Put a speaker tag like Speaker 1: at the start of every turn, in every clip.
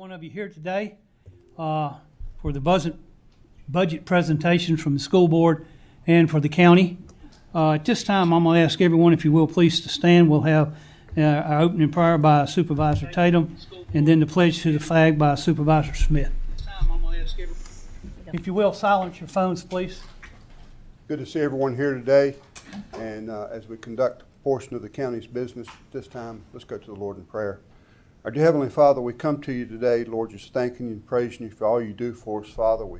Speaker 1: one of you here today for the budget presentation from the school board and for the county. At this time, I'm going to ask everyone, if you will, please to stand. We'll have our opening prayer by Supervisor Tatum and then the pledge to the flag by Supervisor Smith. If you will, silence your phones, please.
Speaker 2: Good to see everyone here today. And as we conduct a portion of the county's business this time, let's go to the Lord in prayer. Our dear Heavenly Father, we come to you today, Lord, just thanking you and praising you for all you do for us, Father. We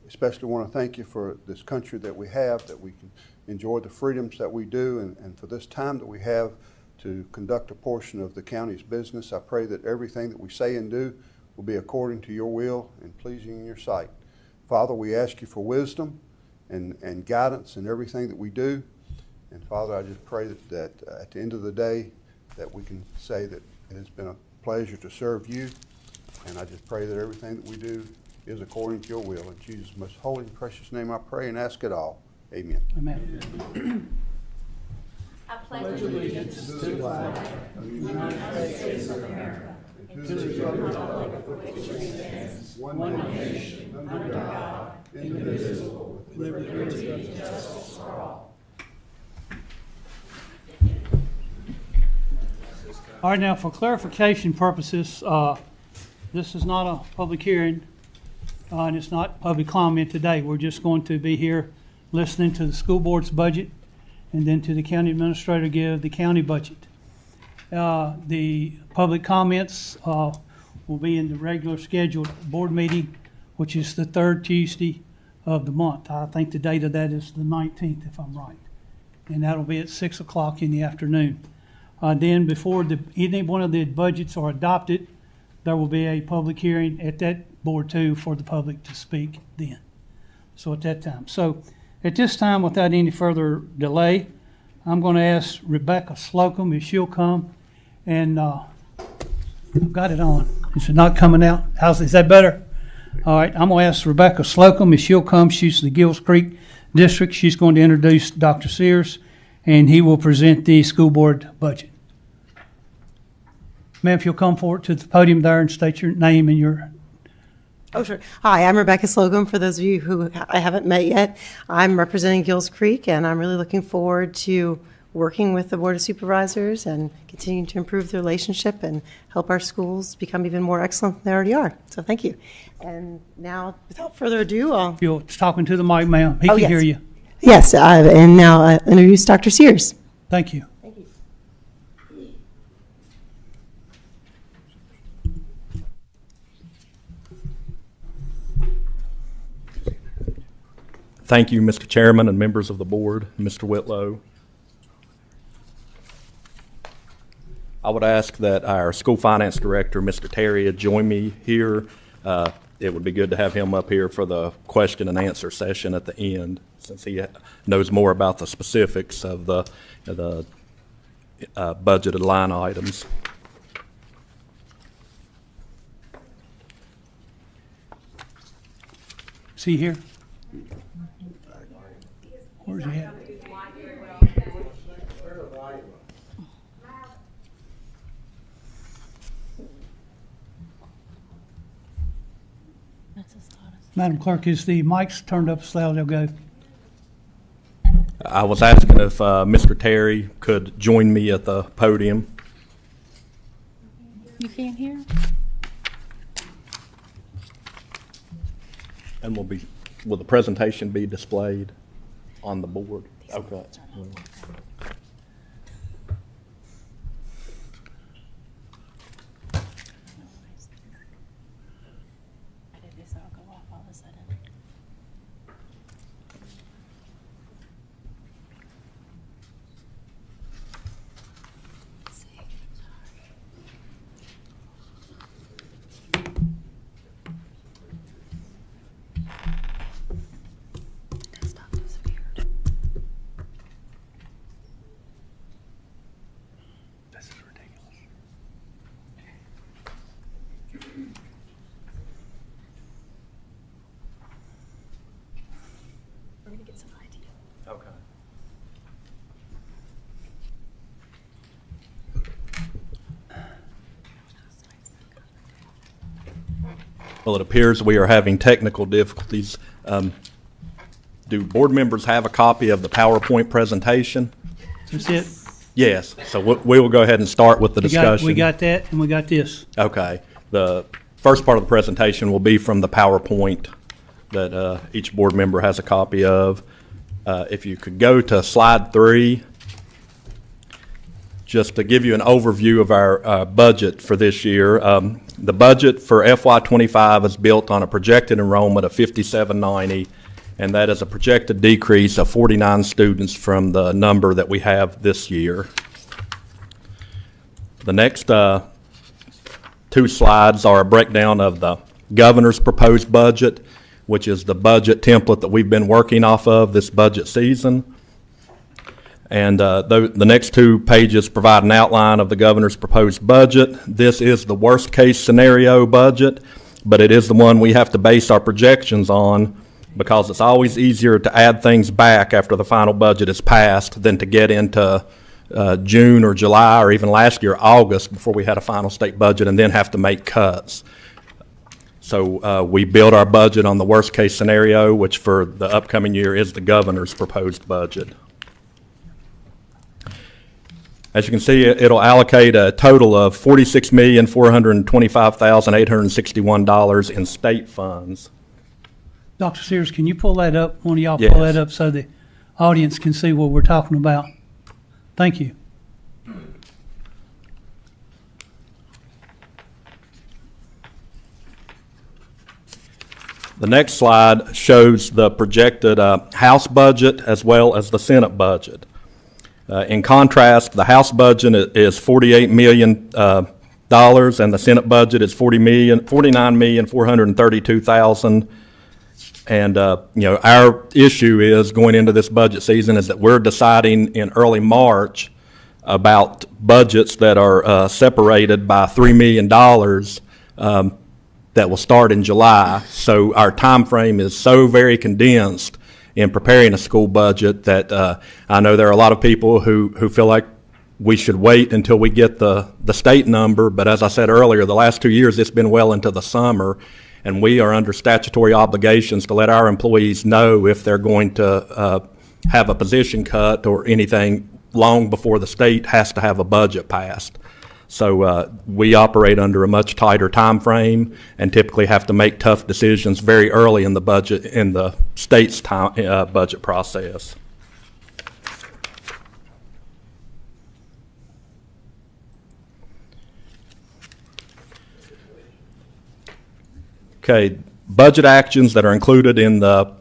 Speaker 2: especially want to thank you for this country that we have, that we can enjoy the freedoms that we do, and for this time that we have to conduct a portion of the county's business. I pray that everything that we say and do will be according to your will and pleasing in your sight. Father, we ask you for wisdom and guidance in everything that we do. And Father, I just pray that at the end of the day that we can say that it has been a pleasure to serve you. And I just pray that everything that we do is according to your will. In Jesus' most holy and precious name I pray and ask it all. Amen.
Speaker 1: Amen.
Speaker 3: I pledge allegiance to the flag of the United States of America and to the republic for which it stands, one nation, under God, indivisible, with liberty and justice for all.
Speaker 1: All right, now for clarification purposes, this is not a public hearing and it's not public comment today. We're just going to be here listening to the school board's budget and then to the county administrator give the county budget. The public comments will be in the regular scheduled board meeting, which is the third Tuesday of the month. I think the date of that is the 19th, if I'm right. And that'll be at 6 o'clock in the afternoon. Then before any one of the budgets are adopted, there will be a public hearing at that board too for the public to speak then. So at that time. So at this time, without any further delay, I'm going to ask Rebecca Slocum if she'll come. And I've got it on. Is it not coming out? Is that better? All right. I'm going to ask Rebecca Slocum if she'll come. She's the Gills Creek District. She's going to introduce Dr. Sears, and he will present the school board budget. Ma'am, if you'll come forward to the podium there and state your name and your...
Speaker 4: Oh, sure. Hi, I'm Rebecca Slocum. For those of you who I haven't met yet, I'm representing Gills Creek, and I'm really looking forward to working with the Board of Supervisors and continuing to improve the relationship and help our schools become even more excellent than they already are. So thank you. And now, without further ado,
Speaker 1: If you're talking to the mic, ma'am, he can
Speaker 4: yes.
Speaker 1: hear you.
Speaker 4: Yes, and now I introduce Dr. Sears.
Speaker 1: Thank you.
Speaker 4: Thank you.
Speaker 5: Thank you, Mr. Chairman and members of the board, Mr. Whitlow. I would ask that our school finance director, Mr. Terry, join me here. It would be good to have him up here for the question and answer session at the end, since he knows more about the specifics of the budgeted line items.
Speaker 1: Is he here? Where's he at? Madam Clerk, is the mics turned up so loud they'll go?
Speaker 5: I was asking if Mr. Terry could join me at the podium.
Speaker 3: You can't hear?
Speaker 5: And will the presentation be displayed on the board? Okay. Okay. Well, it appears we are having technical difficulties. Do board members have a copy of the PowerPoint presentation?
Speaker 1: That's it.
Speaker 5: Yes. So we will go ahead and start with the discussion.
Speaker 1: We got that, and we got this.
Speaker 5: Okay. The first part of the presentation will be from the PowerPoint that each board member has a copy of. If you could go to slide 3, just to give you an overview of our budget for this year. The budget for FY25 is built on a projected enrollment of 5790, and that is a projected decrease of 49 students from the number that we have this year. The next 2 slides are a breakdown of the governor's proposed budget, which is the budget template that we've been working off of this budget season. And the next 2 pages provide an outline of the governor's proposed budget. This is the worst case scenario budget, but it is the one we have to base our projections on, because it's always easier to add things back after the final budget is passed than to get into June or July or even last year, August, before we had a final state budget and then have to make cuts. So we build our budget on the worst case scenario, which for the upcoming year is the governor's proposed budget. As you can see, it'll allocate a total of $46,425,861 in state funds.
Speaker 1: Dr. Sears, can you pull that up? One of y'all
Speaker 5: Yes.
Speaker 1: pull that up so the audience can see what we're talking about. Thank you.
Speaker 5: The next slide shows the projected House budget as well as the Senate budget. In contrast, the House budget is $48 million, and the Senate budget is $49,432,000. And our issue is going into this budget season is that we're deciding in early March about budgets that are separated by $3 million that will start in July. So our time frame is so very condensed in preparing a school budget that I know there are a lot of people who feel like we should wait until we get the state number. But as I said earlier, the last 2 years it's been well into the summer, and we are under statutory obligations to let our employees know if they're going to have a position cut or anything long before the state has to have a budget passed. So we operate under a much tighter time frame and typically have to make tough decisions very early in the budget, in the state's budget process. Okay, budget actions that are included in the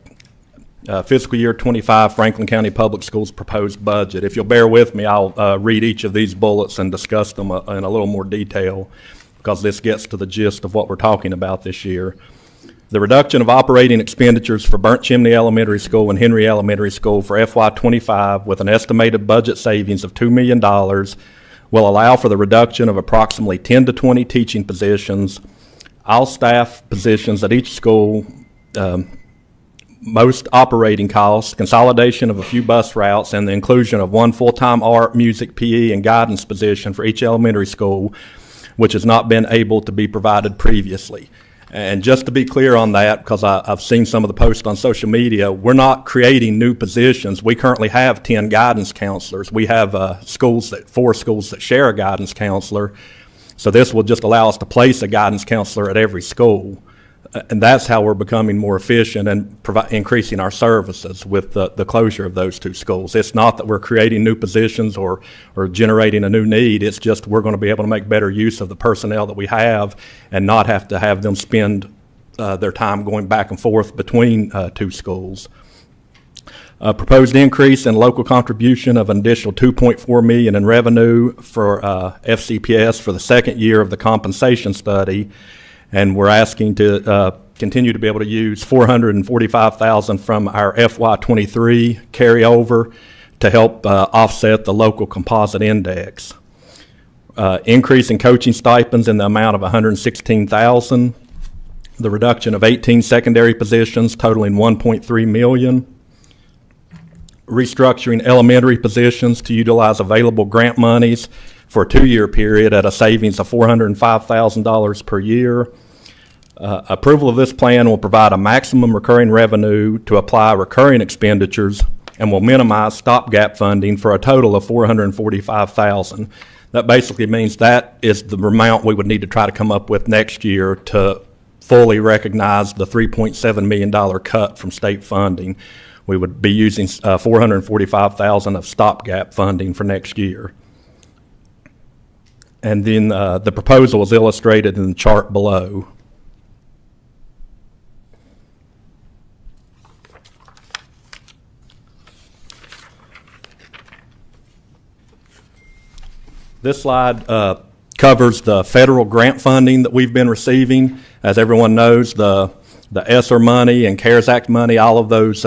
Speaker 5: fiscal year 25 Franklin County Public Schools proposed budget. If you'll bear with me, I'll read each of these bullets and discuss them in a little more detail, because this gets to the gist of what we're talking about this year. The reduction of operating expenditures for Burnt Chimney Elementary School and Henry Elementary School for FY25 with an estimated budget savings of $2 million will allow for the reduction of approximately 10 to 20 teaching positions, all staff positions at each school, most operating costs, consolidation of a few bus routes, and the inclusion of 1 full-time art, music, PE, and guidance position for each elementary school, which has not been able to be provided previously. And just to be clear on that, because I've seen some of the posts on social media, we're not creating new positions. We currently have 10 guidance counselors. We have 4 schools that share a guidance counselor. So this will just allow us to place a guidance counselor at every school. And that's how we're becoming more efficient and increasing our services with the closure of those 2 schools. It's not that we're creating new positions or generating a new need. It's just we're going to be able to make better use of the personnel that we have and not have to have them spend their time going back and forth between 2 schools. Proposed increase in local contribution of an additional $2.4 million in revenue for FCPS for the second year of the compensation study. And we're asking to continue to be able to use $445,000 from our FY23 carryover to help offset the local composite index. Increase in coaching stipends in the amount of $116,000. The reduction of 18 secondary positions totaling $1.3 million. Restructuring elementary positions to utilize available grant monies for a 2-year period at a savings of $405,000 per year. Approval of this plan will provide a maximum recurring revenue to apply recurring expenditures and will minimize stopgap funding for a total of $445,000. That basically means that is the amount we would need to try to come up with next year to fully recognize the $3.7 million cut from state funding. We would be using $445,000 of stopgap funding for next year. And then the proposal is illustrated in the chart below. This slide covers the federal grant funding that we've been receiving. As everyone knows, the ESSER money and CARES Act money, all of those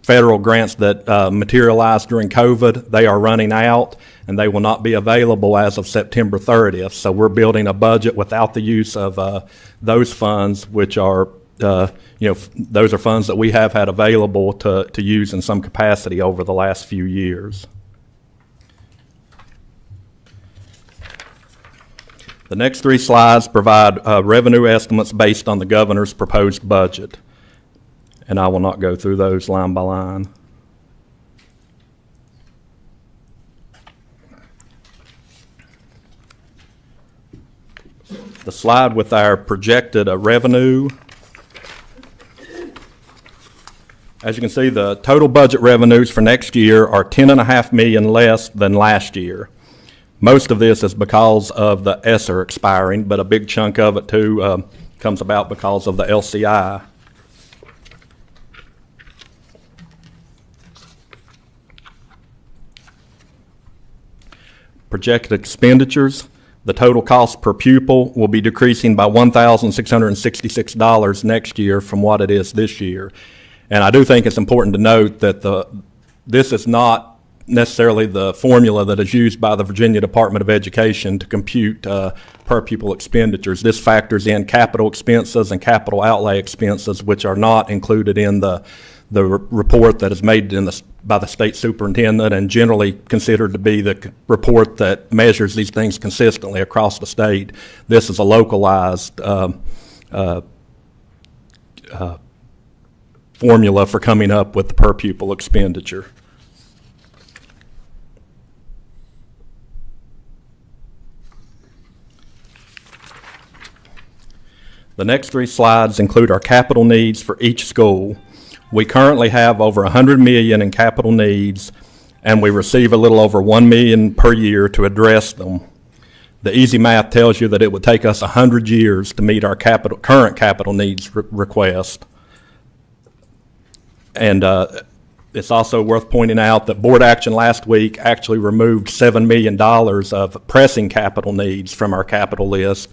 Speaker 5: federal grants that materialized during COVID, they are running out and they will not be available as of September 30th. So we're building a budget without the use of those funds, which are, those are funds that we have had available to use in some capacity over the last few years. The next three slides provide revenue estimates based on the governor's proposed budget, and I will not go through those line by line. The slide with our projected revenue. As you can see, the total budget revenues for next year are $10.5 million less than last year. Most of this is because of the ESSER expiring, but a big chunk of it too comes about because of the LCI. Projected expenditures, the total cost per pupil will be decreasing by $1,666 next year from what it is this year. And I do think it's important to note that this is not necessarily the formula that is used by the Virginia Department of Education to compute per pupil expenditures. This factors in capital expenses and capital outlay expenses, which are not included in the report that is made by the state superintendent and generally considered to be the report that measures these things consistently across the state. This is a localized formula for coming up with the per pupil expenditure. The next three slides include our capital needs for each school. We currently have over $100 million in capital needs, and we receive a little over $1 million per year to address them. The easy math tells you that it would take us 100 years to meet our current capital needs request. And it's also worth pointing out that board action last week actually removed $7 million of pressing capital needs from our capital list.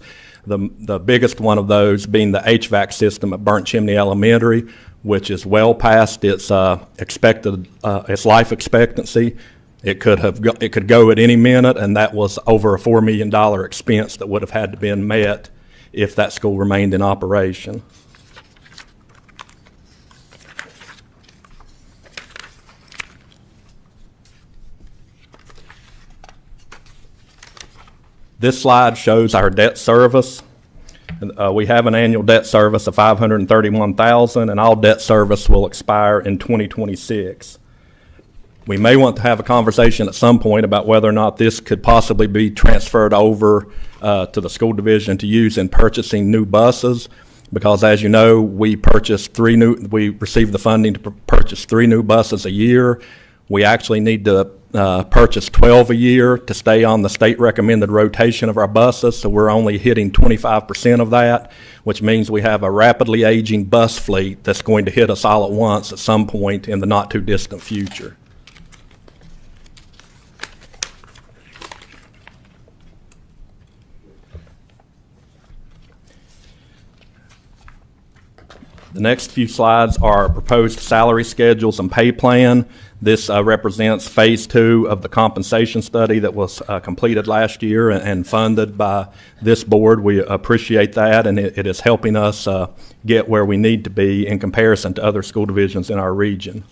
Speaker 5: The biggest one of those being the HVAC system at Burnt Chimney Elementary, which is well past its its life expectancy. It could go at any minute, and that was over a $4 million expense that would have had to been met if that school remained in operation. This slide shows our debt service. We have an annual debt service of $531,000, and all debt service will expire in 2026. We may want to have a conversation at some point about whether or not this could possibly be transferred over to the school division to use in purchasing new buses, because as you know, we received the funding to purchase 3 new buses a year. We actually need to purchase 12 a year to stay on the state recommended rotation of our buses, so we're only hitting 25% of that, which means we have a rapidly aging bus fleet that's going to hit us all at once at some point in the not too distant future. The next few slides are proposed salary schedules and pay plan. This represents phase 2 of the compensation study that was completed last year and funded by this board. We appreciate that, and it is helping us get where we need to be in comparison to other school divisions in our region.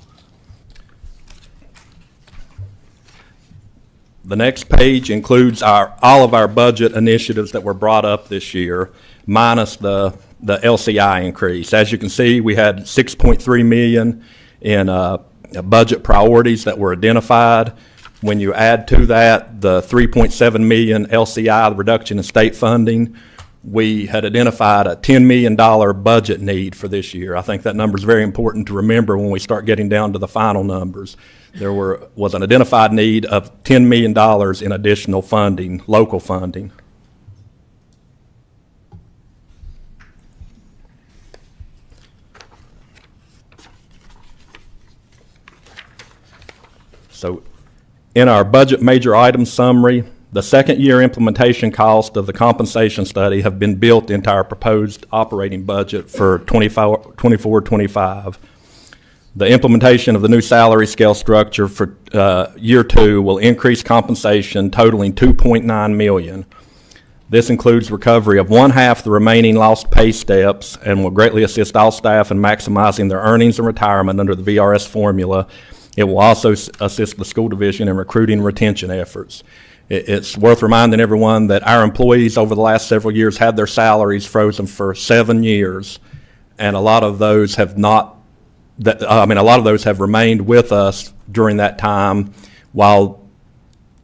Speaker 5: The next page includes all of our budget initiatives that were brought up this year, minus the the LCI increase. As you can see, we had $6.3 million in budget priorities that were identified. When you add to that the $3.7 million LCI, the reduction in state funding, we had identified a $10 million budget need for this year. I think that number is very important to remember when we start getting down to the final numbers. There was an identified need of $10 million in additional funding, local funding. So in our budget major items summary, the second year implementation cost of the compensation study have been built into our proposed operating budget for 24-25. The implementation of the new salary scale structure for year 2 will increase compensation totaling $2.9 million. This includes recovery of 1/2 the remaining lost pay steps and will greatly assist all staff in maximizing their earnings and retirement under the VRS formula. It will also assist the school division in recruiting and retention efforts. It's worth reminding everyone that our employees over the last several years had their salaries frozen for 7 years, and a lot of those have remained with us during that time, while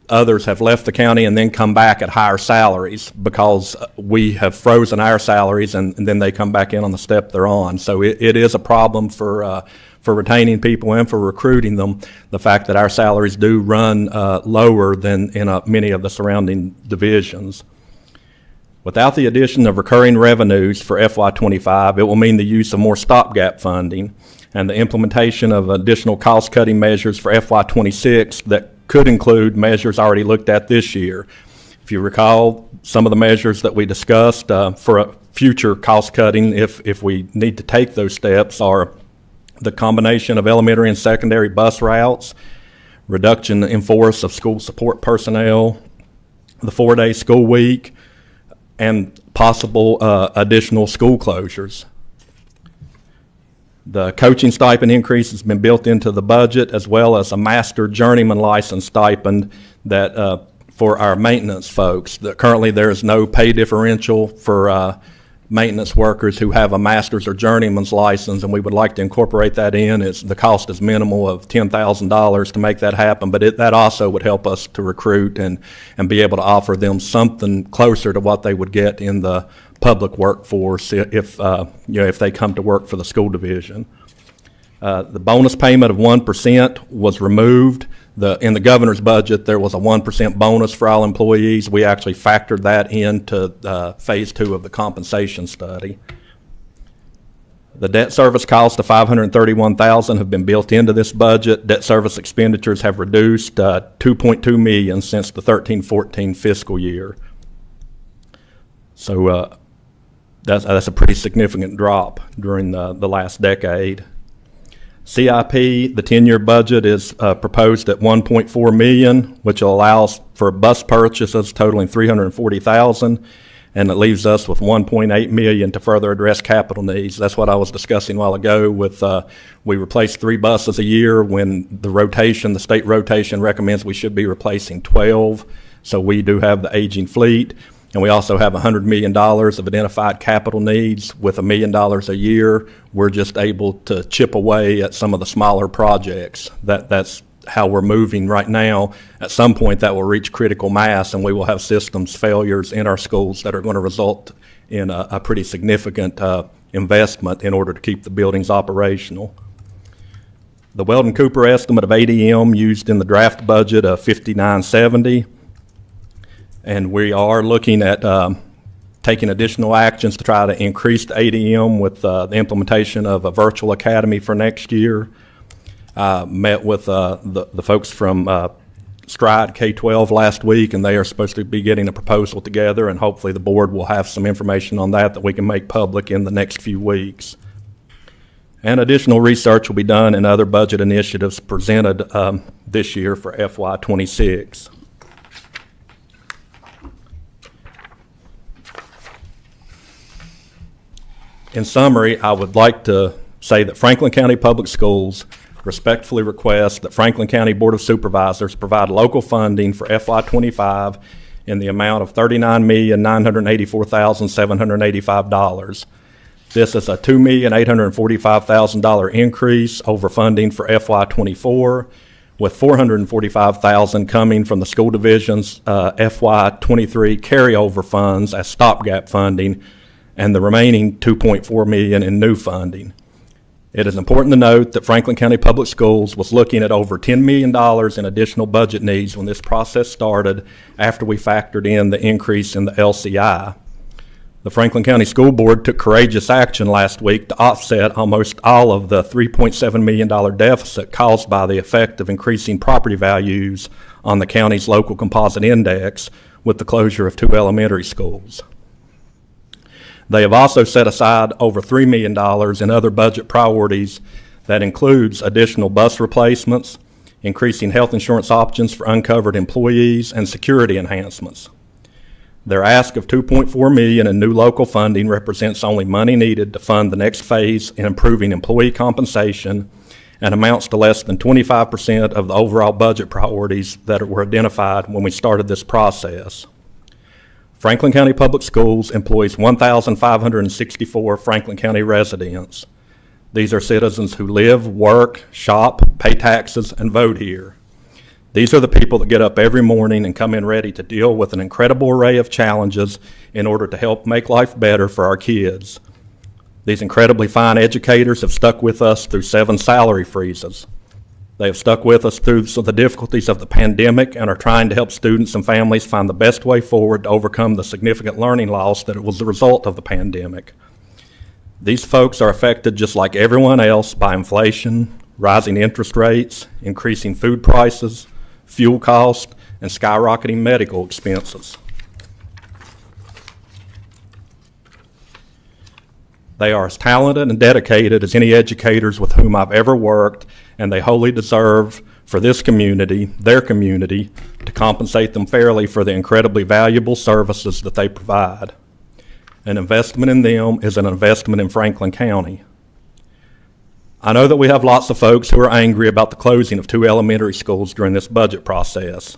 Speaker 5: others have left the county and then come back at higher salaries because we have frozen our salaries and then they come back in on the step they're on. So it is a problem for retaining people and for recruiting them, the fact that our salaries do run lower than in many of the surrounding divisions. Without the addition of recurring revenues for FY25, it will mean the use of more stopgap funding and the implementation of additional cost-cutting measures for FY26 that could include measures already looked at this year. If you recall, some of the measures that we discussed for a future cost-cutting, if we need to take those steps, are the combination of elementary and secondary bus routes, reduction in force of school support personnel, the 4-day school week, and possible additional school closures. The coaching stipend increase has been built into the budget, as well as a master journeyman license stipend that for our maintenance folks. Currently, there is no pay differential for maintenance workers who have a master's or journeyman's license, and we would like to incorporate that in. The cost is minimal of $10,000 to make that happen, but that also would help us to recruit and be able to offer them something closer to what they would get in the public workforce if they come to work for the school division. The bonus payment of 1% was removed. In the governor's budget, there was a 1% bonus for all employees. We actually factored that into phase 2 of the compensation study. The debt service cost of $531,000 have been built into this budget. Debt service expenditures have reduced $2.2 million since the 13-14 fiscal year. So that's a pretty significant drop during the last decade. CIP, the 10-year budget is proposed at $1.4 million, which allows for bus purchases totaling $340,000, and it leaves us with $1.8 million to further address capital needs. That's what I was discussing a while ago with we replace 3 buses a year when the state rotation recommends we should be replacing 12. So we do have the aging fleet. And we also have $100 million of identified capital needs. With $1 million a year, we're just able to chip away at some of the smaller projects. That's how we're moving right now. At some point, that will reach critical mass, and we will have systems failures in our schools that are going to result in a pretty significant investment in order to keep the buildings operational. The Weldon Cooper estimate of ADM used in the draft budget of $59.70. And we are looking at taking additional actions to try to increase the ADM with the implementation of a virtual academy for next year. Met with the folks from Stride K-12 last week, and they are supposed to be getting a proposal together, and hopefully the board will have some information on that we can make public in the next few weeks. And additional research will be done in other budget initiatives presented this year for FY26. In summary, I would like to say that Franklin County Public Schools respectfully request that Franklin County Board of Supervisors provide local funding for FY25 in the amount of $39,984,785. This is a $2,845,000 increase over funding for FY24, with $445,000 coming from the school division's FY23 carryover funds as stopgap funding, and the remaining $2.4 million in new funding. It is important to note that Franklin County Public Schools was looking at over $10 million in additional budget needs when this process started, after we factored in the increase in the LCI. The Franklin County School Board took courageous action last week to offset almost all of the $3.7 million deficit caused by the effect of increasing property values on the county's local composite index with the closure of 2 elementary schools. They have also set aside over $3 million in other budget priorities that includes additional bus replacements, increasing health insurance options for uncovered employees, and security enhancements. Their ask of $2.4 million in new local funding represents only money needed to fund the next phase in improving employee compensation and amounts to less than 25% of the overall budget priorities that were identified when we started this process. Franklin County Public Schools employs 1,564 Franklin County residents. These are citizens who live, work, shop, pay taxes, and vote here. These are the people that get up every morning and come in ready to deal with an incredible array of challenges in order to help make life better for our kids. These incredibly fine educators have stuck with us through 7 salary freezes. They have stuck with us through the difficulties of the pandemic and are trying to help students and families find the best way forward to overcome the significant learning loss that was the result of the pandemic. These folks are affected just like everyone else by inflation, rising interest rates, increasing food prices, fuel costs, and skyrocketing medical expenses. They are as talented and dedicated as any educators with whom I've ever worked, and they wholly deserve for this community, their community, to compensate them fairly for the incredibly valuable services that they provide. An investment in them is an investment in Franklin County. I know that we have lots of folks who are angry about the closing of 2 elementary schools during this budget process.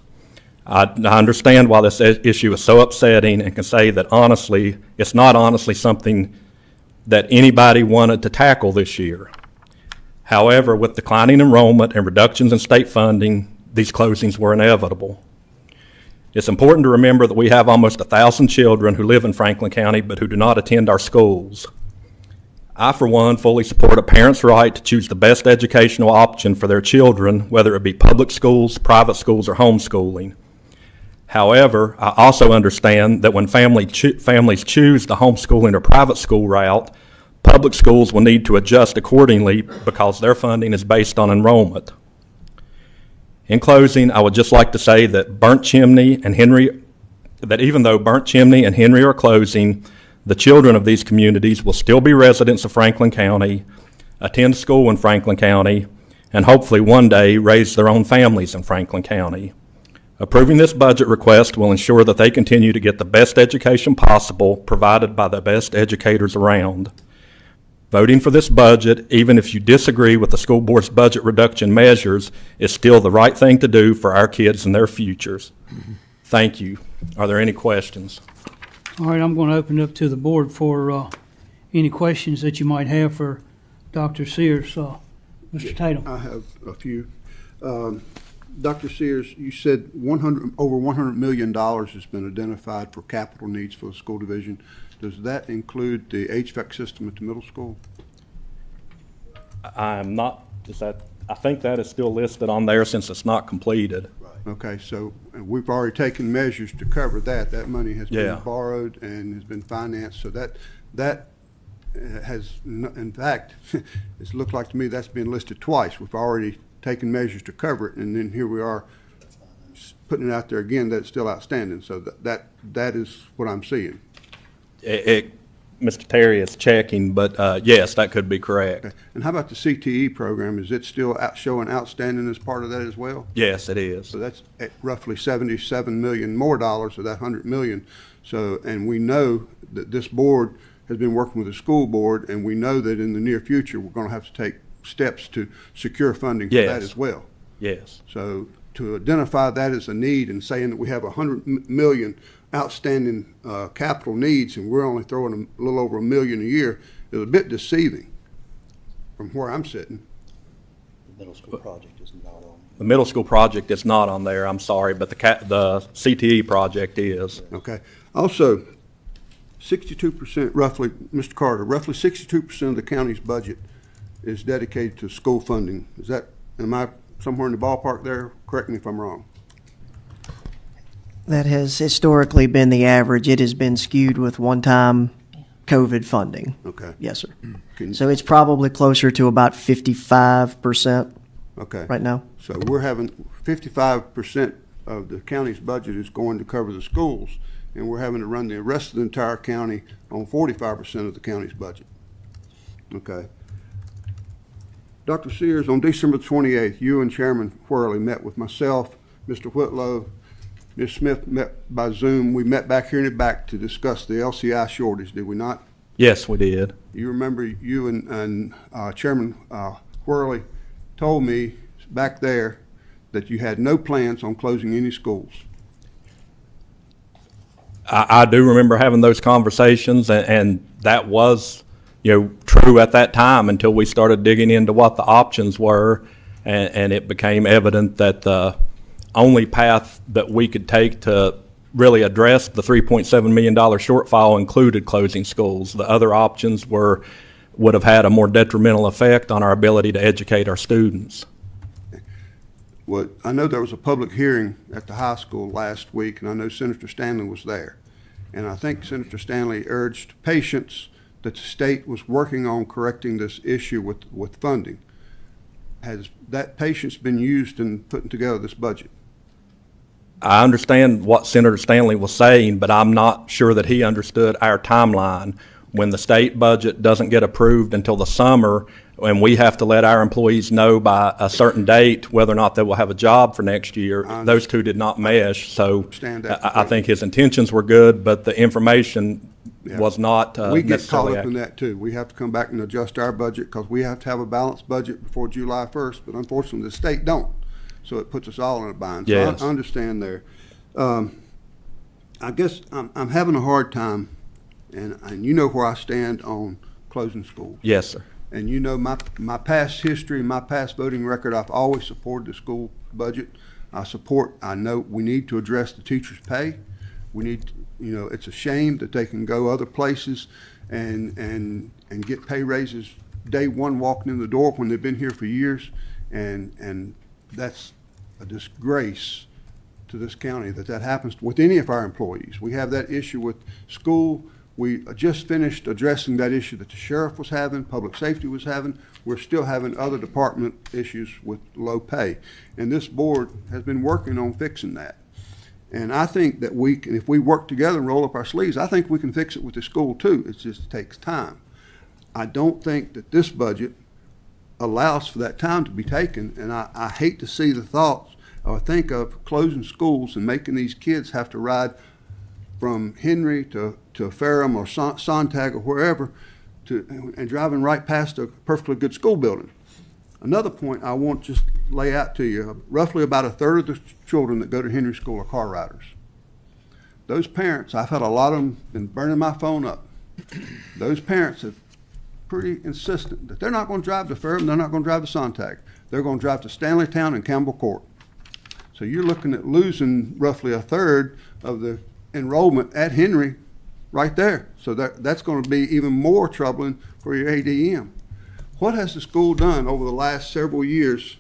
Speaker 5: I understand why this issue is so upsetting and can say that honestly, it's not honestly something that anybody wanted to tackle this year. However, with declining enrollment and reductions in state funding, these closings were inevitable. It's important to remember that we have almost 1,000 children who live in Franklin County but who do not attend our schools. I, for one, fully support a parent's right to choose the best educational option for their children, whether it be public schools, private schools, or homeschooling. However, I also understand that when families choose the homeschooling or private school route, public schools will need to adjust accordingly because their funding is based on enrollment. In closing, I would just like to say that even though Burnt Chimney and Henry are closing, the children of these communities will still be residents of Franklin County, attend school in Franklin County, and hopefully one day raise their own families in Franklin County. Approving this budget request will ensure that they continue to get the best education possible provided by the best educators around. Voting for this budget, even if you disagree with the school board's budget reduction measures, is still the right thing to do for our kids and their futures. Thank you. Are there any questions?
Speaker 1: All right, I'm going to open it up to the board for any questions that you might have for Dr. Sears. Mr. Tatum.
Speaker 2: I have a few. Dr. Sears, you said over $100 million has been identified for capital needs for the school division. Does that include the HVAC system at the middle school?
Speaker 5: I'm not, I think that is still listed on there since it's not completed.
Speaker 2: Okay, so we've already taken measures to cover that. That money has been borrowed and has been financed, so that has, in fact, it's looked like to me that's been listed twice. We've already taken measures to cover it, and then here we are putting it out there again that it's still outstanding. So that is what I'm seeing.
Speaker 5: Mr. Terry is checking, but yes, that could be correct.
Speaker 2: Okay. And how about the CTE program? Is it still showing outstanding as part of that as well?
Speaker 5: Yes, it is.
Speaker 2: So that's at roughly $77 million more dollars of that $100 million. So, and we know that this board has been working with the school board, and we know that in the near future we're going to have to take steps to secure funding for that as well.
Speaker 5: Yes.
Speaker 2: So to identify that as a need and saying that we have $100 million outstanding capital needs, and we're only throwing a little over $1 million a year, is a bit deceiving from where I'm sitting.
Speaker 5: The middle school project is not on there, I'm sorry, but the CTE project is.
Speaker 2: Okay. Also, 62% roughly, Mr. Carter, roughly 62% of the county's budget is dedicated to school funding. Am I somewhere in the ballpark there? Correct me if I'm wrong.
Speaker 6: That has historically been the average. It has been skewed with one-time COVID funding.
Speaker 2: Okay.
Speaker 6: Yes, sir.
Speaker 2: So
Speaker 6: it's probably closer to about 55%
Speaker 2: okay.
Speaker 6: right now.
Speaker 2: So we're having 55% of the county's budget is going to cover the schools, and we're having to run the rest of the entire county on 45% of the county's budget. Okay. Dr. Sears, on December 28th, you and Chairman Whirley met with myself, Mr. Whitlow, Ms. Smith met by Zoom. We met back here in the back to discuss the LCI shortage, did we not?
Speaker 5: Yes, we did.
Speaker 2: You remember you and Chairman Whirley told me back there that you had no plans on closing any schools.
Speaker 5: I do remember having those conversations, and that was, true at that time until we started digging into what the options were, and it became evident that the only path that we could take to really address the $3.7 million shortfall included closing schools. The other options would have had a more detrimental effect on our ability to educate our students.
Speaker 2: Well, I know there was a public hearing at the high school last week, and I know Senator Stanley was there. And I think Senator Stanley urged patience that the state was working on correcting this issue with funding. Has that patience been used in putting together this budget?
Speaker 5: I understand what Senator Stanley was saying, but I'm not sure that he understood our timeline. When the state budget doesn't get approved until the summer, and we have to let our employees know by a certain date whether or not they will have a job for next year, those two did not mesh. So I think his intentions were good, but the information was not
Speaker 2: we get
Speaker 5: necessarily
Speaker 2: caught up in
Speaker 5: accurate.
Speaker 2: that too. We have to come back and adjust our budget because we have to have a balanced budget before July 1st, but unfortunately the state don't. So it puts us all in a bind. So
Speaker 5: Yes.
Speaker 2: I understand there. I guess I'm having a hard time, and you know where I stand on closing schools.
Speaker 5: Yes, sir.
Speaker 2: And you know my past history, my past voting record, I've always supported the school budget. I know we need to address the teachers' pay. We need, it's a shame that they can go other places and get pay raises day one walking in the door when they've been here for years. And that's a disgrace to this county that happens with any of our employees. We have that issue with school. We just finished addressing that issue that the sheriff was having, public safety was having. We're still having other department issues with low pay. And this board has been working on fixing that. And I think that if we work together and roll up our sleeves, I think we can fix it with the school too. It just takes time. I don't think that this budget allows for that time to be taken, and I hate to see the thoughts or think of closing schools and making these kids have to ride from Henry to Ferrum or Sontag or wherever and driving right past a perfectly good school building. Another point I want to just lay out to you, roughly about a third of the children that go to Henry School are car riders. Those parents, I've had a lot of them been burning my phone up. Those parents have pretty insistent that they're not going to drive to Ferrum, they're not going to drive to Sontag. They're going to drive to Stanleytown and Campbell Court. So you're looking at losing roughly a third of the enrollment at Henry right there. So that's going to be even more troubling for your ADM. What has the school done over the last several years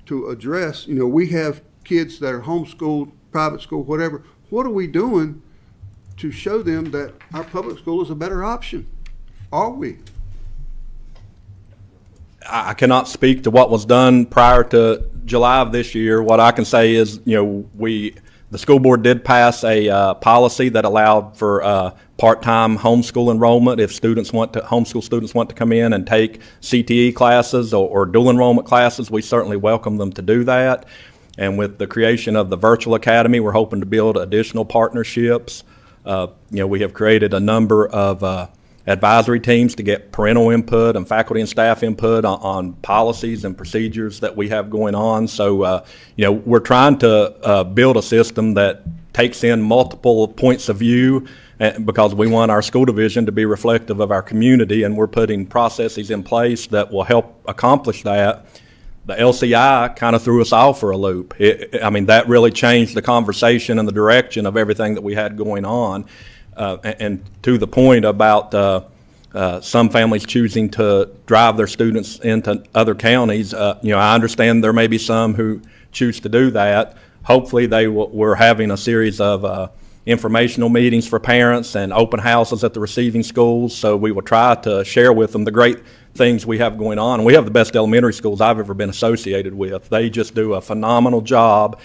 Speaker 2: to address, we have kids that are homeschooled, private school, whatever. What are we doing to show them that our public school is a better option? Are we?
Speaker 5: I cannot speak to what was done prior to July of this year. What I can say is, the school board did pass a policy that allowed for part-time homeschool enrollment if homeschool students want to come in and take CTE classes or dual enrollment classes. We certainly welcome them to do that. And with the creation of the virtual academy, we're hoping to build additional partnerships. We have created a number of advisory teams to get parental input and faculty and staff input on policies and procedures that we have going on. So, we're trying to build a system that takes in multiple points of view, because we want our school division to be reflective of our community, and we're putting processes in place that will help accomplish that. The LCI kind of threw us off for a loop. That really changed the conversation and the direction of everything that we had going on. And to the point about some families choosing to drive their students into other counties, I understand there may be some who choose to do that. Hopefully we're having a series of informational meetings for parents and open houses at the receiving schools, so we will try to share with them the great things we have going on. And we have the best elementary schools I've ever been associated with. They just do a phenomenal job,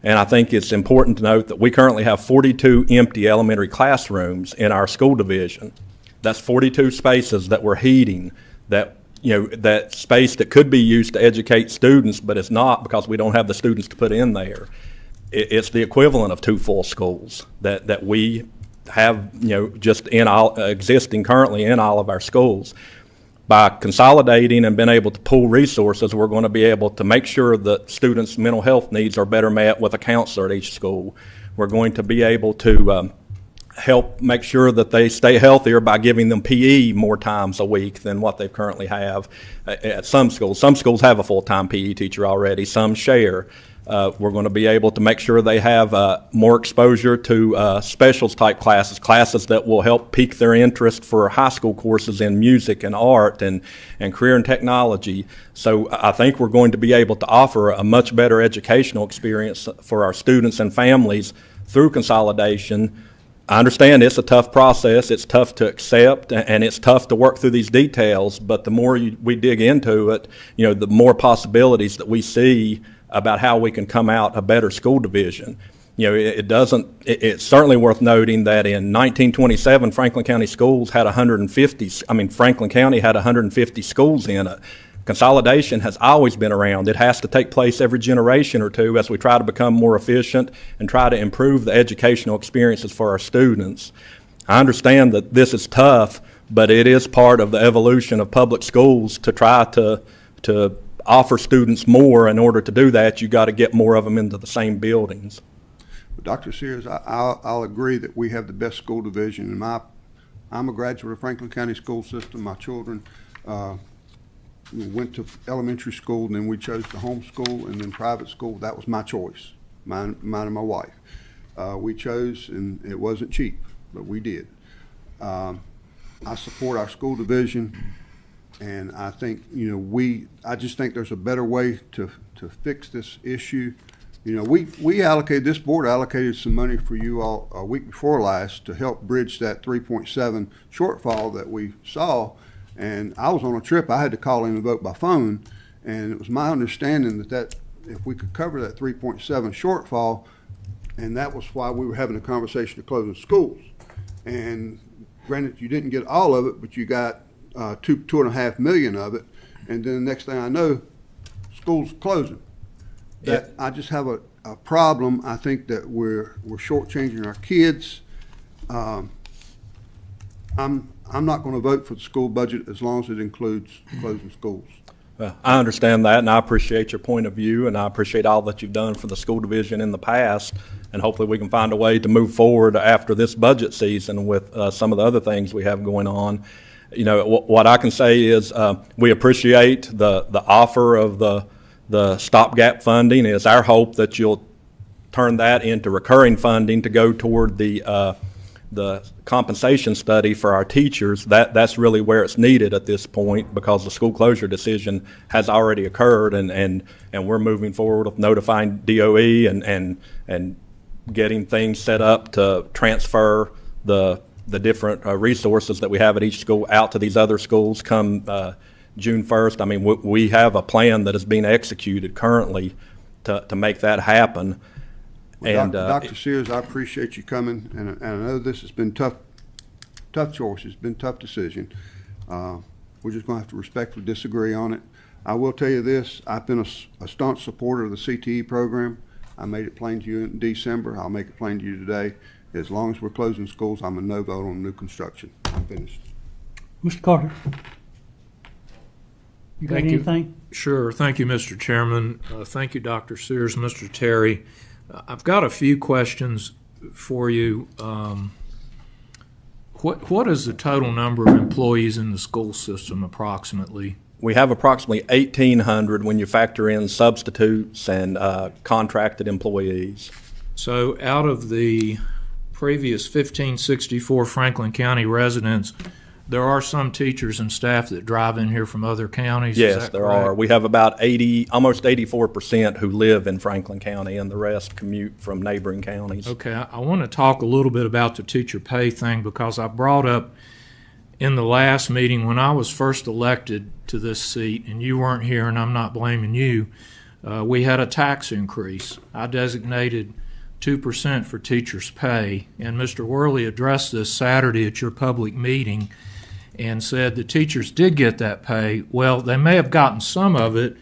Speaker 5: and I think it's important to note that we currently have 42 empty elementary classrooms in our school division. That's 42 spaces that we're heating, that space that could be used to educate students, but it's not because we don't have the students to put in there. It's the equivalent of 2 full schools that we have, just existing currently in all of our schools. By consolidating and being able to pool resources, we're going to be able to make sure that students' mental health needs are better met with a counselor at each school. We're going to be able to help make sure that they stay healthier by giving them PE more times a week than what they currently have at some schools. Some schools have a full-time PE teacher already, some share. We're going to be able to make sure they have more exposure to specials type classes that will help pique their interest for high school courses in music and art and career and technology. So I think we're going to be able to offer a much better educational experience for our students and families through consolidation. I understand it's a tough process, it's tough to accept, and it's tough to work through these details, but the more we dig into it, the more possibilities that we see about how we can come out a better school division. It's certainly worth noting that in 1927, Franklin County Schools had 150, Franklin County had 150 schools in it. Consolidation has always been around. It has to take place every generation or two as we try to become more efficient and try to improve the educational experiences for our students. I understand that this is tough, but it is part of the evolution of public schools to try to offer students more. In order to do that, you got to get more of them into the same buildings.
Speaker 2: Dr. Sears, I'll agree that we have the best school division. I'm a graduate of Franklin County school system. My children went to elementary school, and then we chose to homeschool and then private school. That was my choice, mine and my wife. We chose, and it wasn't cheap, but we did. I support our school division, and I think I just think there's a better way to fix this issue. This board allocated some money for you all a week before last to help bridge that 3.7 shortfall that we saw. And I was on a trip. I had to call in and vote by phone, and it was my understanding that if we could cover that 3.7 shortfall, and that was why we were having a conversation to closing schools. And granted, you didn't get all of it, but you got $2.5 million of it, and then the next thing I know, schools closing. I just have a problem. I think that we're shortchanging our kids. I'm not going to vote for the school budget as long as it includes closing schools.
Speaker 5: Well, I understand that, and I appreciate your point of view, and I appreciate all that you've done for the school division in the past, and hopefully we can find a way to move forward after this budget season with some of the other things we have going on. What I can say is we appreciate the offer of the stopgap funding. It's our hope that you'll turn that into recurring funding to go toward the compensation study for our teachers. That's really where it's needed at this point, because the school closure decision has already occurred, and we're moving forward with notifying DOE and getting things set up to transfer the different resources that we have at each school out to these other schools come June 1st. We have a plan that is being executed currently to make that happen.
Speaker 2: Well,
Speaker 5: and
Speaker 2: Dr. Sears, I appreciate you coming, and I know this has been tough choice. It's been a tough decision. We're just going to have to respectfully disagree on it. I will tell you this: I've been a staunch supporter of the CTE program. I made it plain to you in December. I'll make it plain to you today. As long as we're closing schools, I'm a no vote on new construction. I'm finished.
Speaker 1: Mr. Carter, you got
Speaker 7: Thank you.
Speaker 1: anything?
Speaker 7: Sure. Thank you, Mr. Chairman. Thank you, Dr. Sears, Mr. Terry. I've got a few questions. for you. What is the total number of employees in the school system approximately?
Speaker 5: We have approximately 1,800 when you factor in substitutes and contracted employees.
Speaker 7: So out of the previous 1564 Franklin County residents, there are some teachers and staff that drive in here from other counties? Is
Speaker 5: Yes,
Speaker 7: that
Speaker 5: there
Speaker 7: correct?
Speaker 5: are. We have about 80, almost 84% who live in Franklin County, and the rest commute from neighboring counties.
Speaker 7: Okay, I want to talk a little bit about the teacher pay thing because I brought up in the last meeting when I was first elected to this seat, and you weren't here, and I'm not blaming you, we had a tax increase. I designated 2% for teachers' pay, and Mr. Worley addressed this Saturday at your public meeting and said the teachers did get that pay. Well, they may have gotten some of it,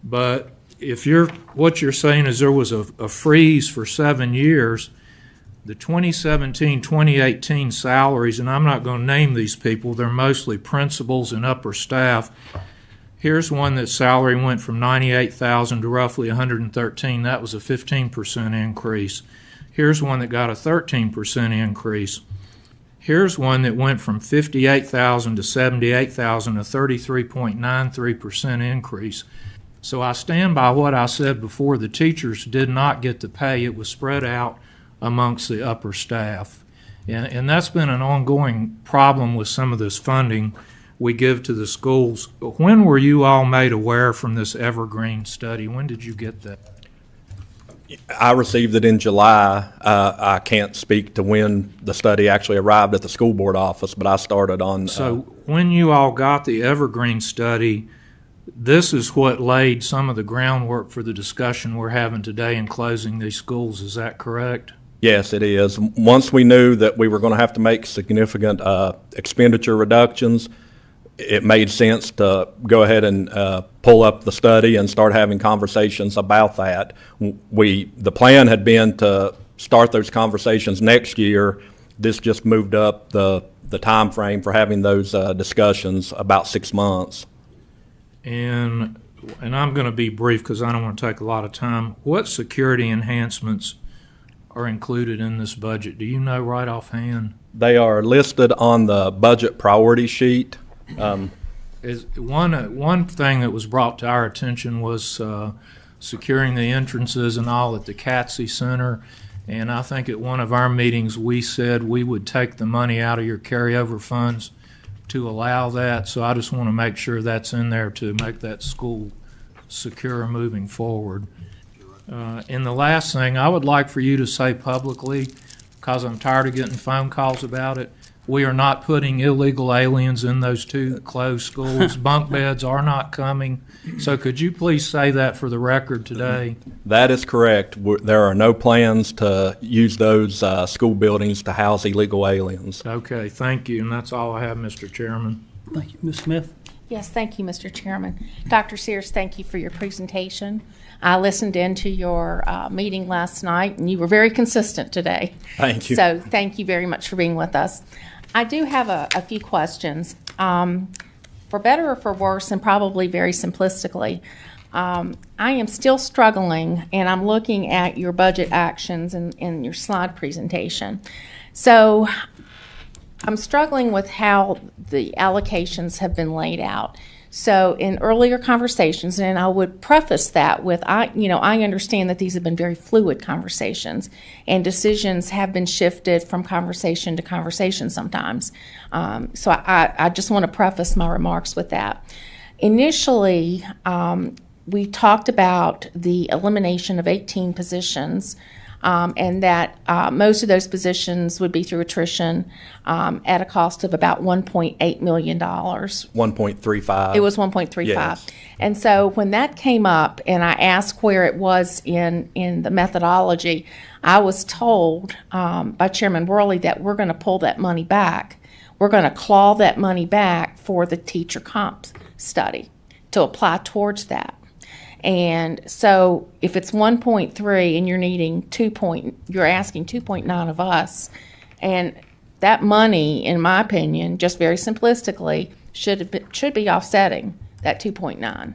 Speaker 7: but if what you're saying is there was a freeze for 7 years, the 2017-2018 salaries, and I'm not going to name these people, they're mostly principals and upper staff. Here's one that salary went from $98,000 to roughly $113,000. That was a 15% increase. Here's one that got a 13% increase. Here's one that went from $58,000 to $78,000, a 33.93% increase. So I stand by what I said before. The teachers did not get the pay. It was spread out amongst the upper staff. And that's been an ongoing problem with some of this funding we give to the schools. When were you all made aware from this Evergreen study? When did you get that?
Speaker 5: I received it in July. I can't speak to when the study actually arrived at the school board office, but I started on.
Speaker 7: So when you all got the Evergreen study, this is what laid some of the groundwork for the discussion we're having today in closing these schools. Is that correct?
Speaker 5: Yes, it is. Once we knew that we were going to have to make significant expenditure reductions, it made sense to go ahead and pull up the study and start having conversations about that. The plan had been to start those conversations next year. This just moved up the time frame for having those discussions about 6 months.
Speaker 7: And I'm going to be brief because I don't want to take a lot of time. What security enhancements are included in this budget? Do you know right offhand?
Speaker 5: They are listed on the budget priority sheet.
Speaker 7: Is one thing that was brought to our attention was securing the entrances and all at the Catsey Center. And I think at one of our meetings we said we would take the money out of your carryover funds to allow that. So I just want to make sure that's in there to make that school secure moving forward. And the last thing I would like for you to say publicly, because I'm tired of getting phone calls about it, we are not putting illegal aliens in those two closed schools. Bunk beds are not coming. So could you please say that for the record today?
Speaker 5: That is correct. There are no plans to use those school buildings to house illegal aliens.
Speaker 7: Okay, thank you. And that's all I have, Mr. Chairman.
Speaker 1: Thank you. Ms. Smith?
Speaker 3: Yes, thank you, Mr. Chairman. Dr. Sears, thank you for your presentation. I listened into your meeting last night, and you were very consistent today.
Speaker 5: Thank you.
Speaker 3: So thank you very much for being with us. I do have a few questions. For better or for worse, and probably very simplistically, I am still struggling, and I'm looking at your budget actions in your slide presentation. So I'm struggling with how the allocations have been laid out. So in earlier conversations, and I would preface that with, I understand that these have been very fluid conversations, and decisions have been shifted from conversation to conversation sometimes. So I just want to preface my remarks with that. Initially, we talked about the elimination of 18 positions, and that most of those positions would be through attrition at a cost of about $1.8 million.
Speaker 5: 1.35.
Speaker 3: It was 1.35.
Speaker 5: Yes.
Speaker 3: And so when that came up and I asked where it was in the methodology, I was told by Chairman Worley that we're going to pull that money back. We're going to claw that money back for the teacher comp study to apply towards that. And so if it's 1.3 and you're needing you're asking 2.9 of us, and that money, in my opinion, just very simplistically, should be offsetting that 2.9.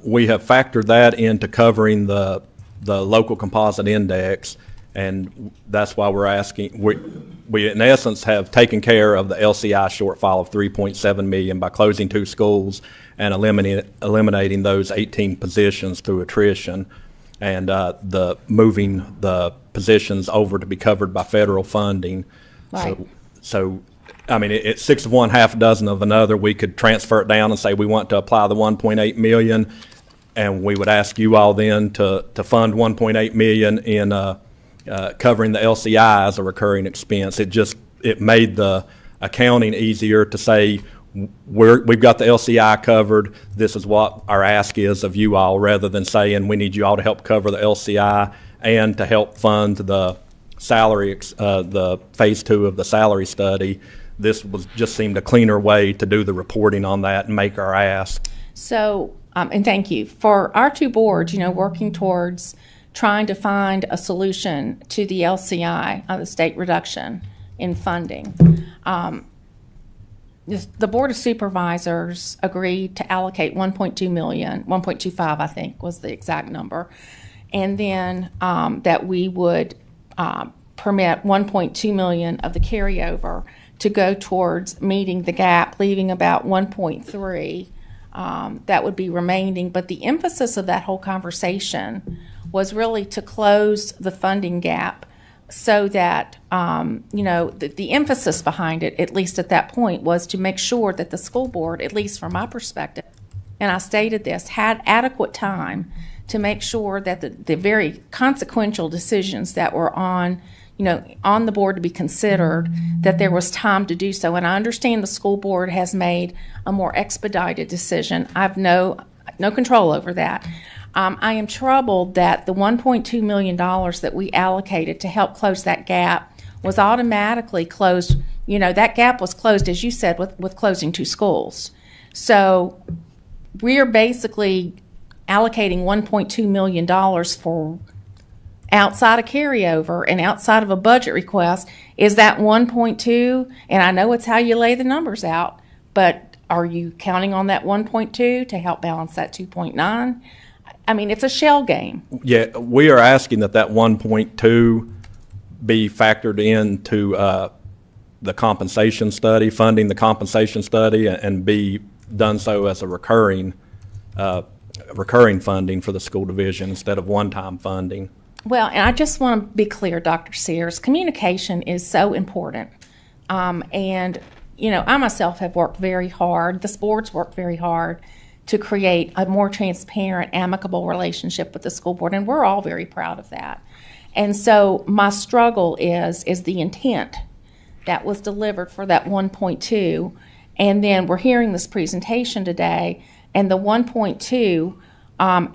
Speaker 5: We have factored that into covering the local composite index, And that's why we're asking, we in essence have taken care of the LCI shortfall of 3.7 million by closing 2 schools and eliminating those 18 positions through attrition, and the moving the positions over to be covered by federal funding.
Speaker 3: Right.
Speaker 5: So I mean, it's 6 of one, half a dozen of another. We could transfer it down and say we want to apply the 1.8 million, and we would ask you all then to fund 1.8 million in covering the LCI as a recurring expense. It made the accounting easier to say we've got the LCI covered. This is what our ask is of you all, rather than saying we need you all to help cover the LCI and to help fund the salary, the phase 2 of the salary study. This just seemed a cleaner way to do the reporting on that and make our ask.
Speaker 3: So, and thank you. For our 2 boards, working towards trying to find a solution to the LCI, the state reduction in funding, the Board of Supervisors agreed to allocate 1.2 million, 1.25 I think was the exact number, and then that we would permit 1.2 million of the carryover to go towards meeting the gap, leaving about 1.3 that would be remaining. But the emphasis of that whole conversation was really to close the funding gap so that, the emphasis behind it, at least at that point, was to make sure that the school board, at least from my perspective, and I stated this, had adequate time to make sure that the very consequential decisions that were on the board to be considered, that there was time to do so. And I understand the school board has made a more expedited decision. I have no control over that. I am troubled that the $1.2 million that we allocated to help close that gap was automatically closed. That gap was closed, as you said, with closing 2 schools. So we're basically allocating $1.2 million for outside of carryover and outside of a budget request. Is that 1.2? And I know it's how you lay the numbers out, but are you counting on that 1.2 to help balance that 2.9? I mean, it's a shell game.
Speaker 5: Yeah, we are asking that 1.2 be factored into the compensation study, funding the compensation study, and be done so as a recurring funding for the school division instead of one-time funding.
Speaker 3: Well, and I just want to be clear, Dr. Sears, communication is so important. And, I myself have worked very hard, this board's worked very hard to create a more transparent, amicable relationship with the school board, and we're all very proud of that. And so my struggle is the intent that was delivered for that 1.2, and then we're hearing this presentation today, and the 1.2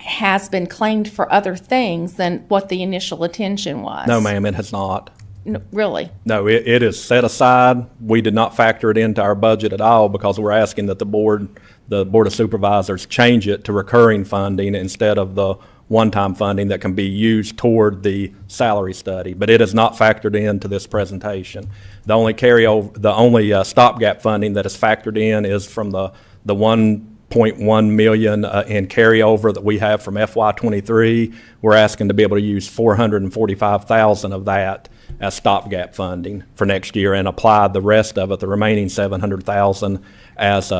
Speaker 3: has been claimed for other things than what the initial intention was.
Speaker 5: No, ma'am, it has not.
Speaker 3: No, really?
Speaker 5: No, it is set aside. We did not factor it into our budget at all because we're asking that the Board of Supervisors change it to recurring funding instead of the one-time funding that can be used toward the salary study. But it is not factored into this presentation. The only stopgap funding that is factored in is from the 1.1 million in carryover that we have from FY23. We're asking to be able to use 445,000 of that as stopgap funding for next year and apply the rest of it, the remaining 700,000, as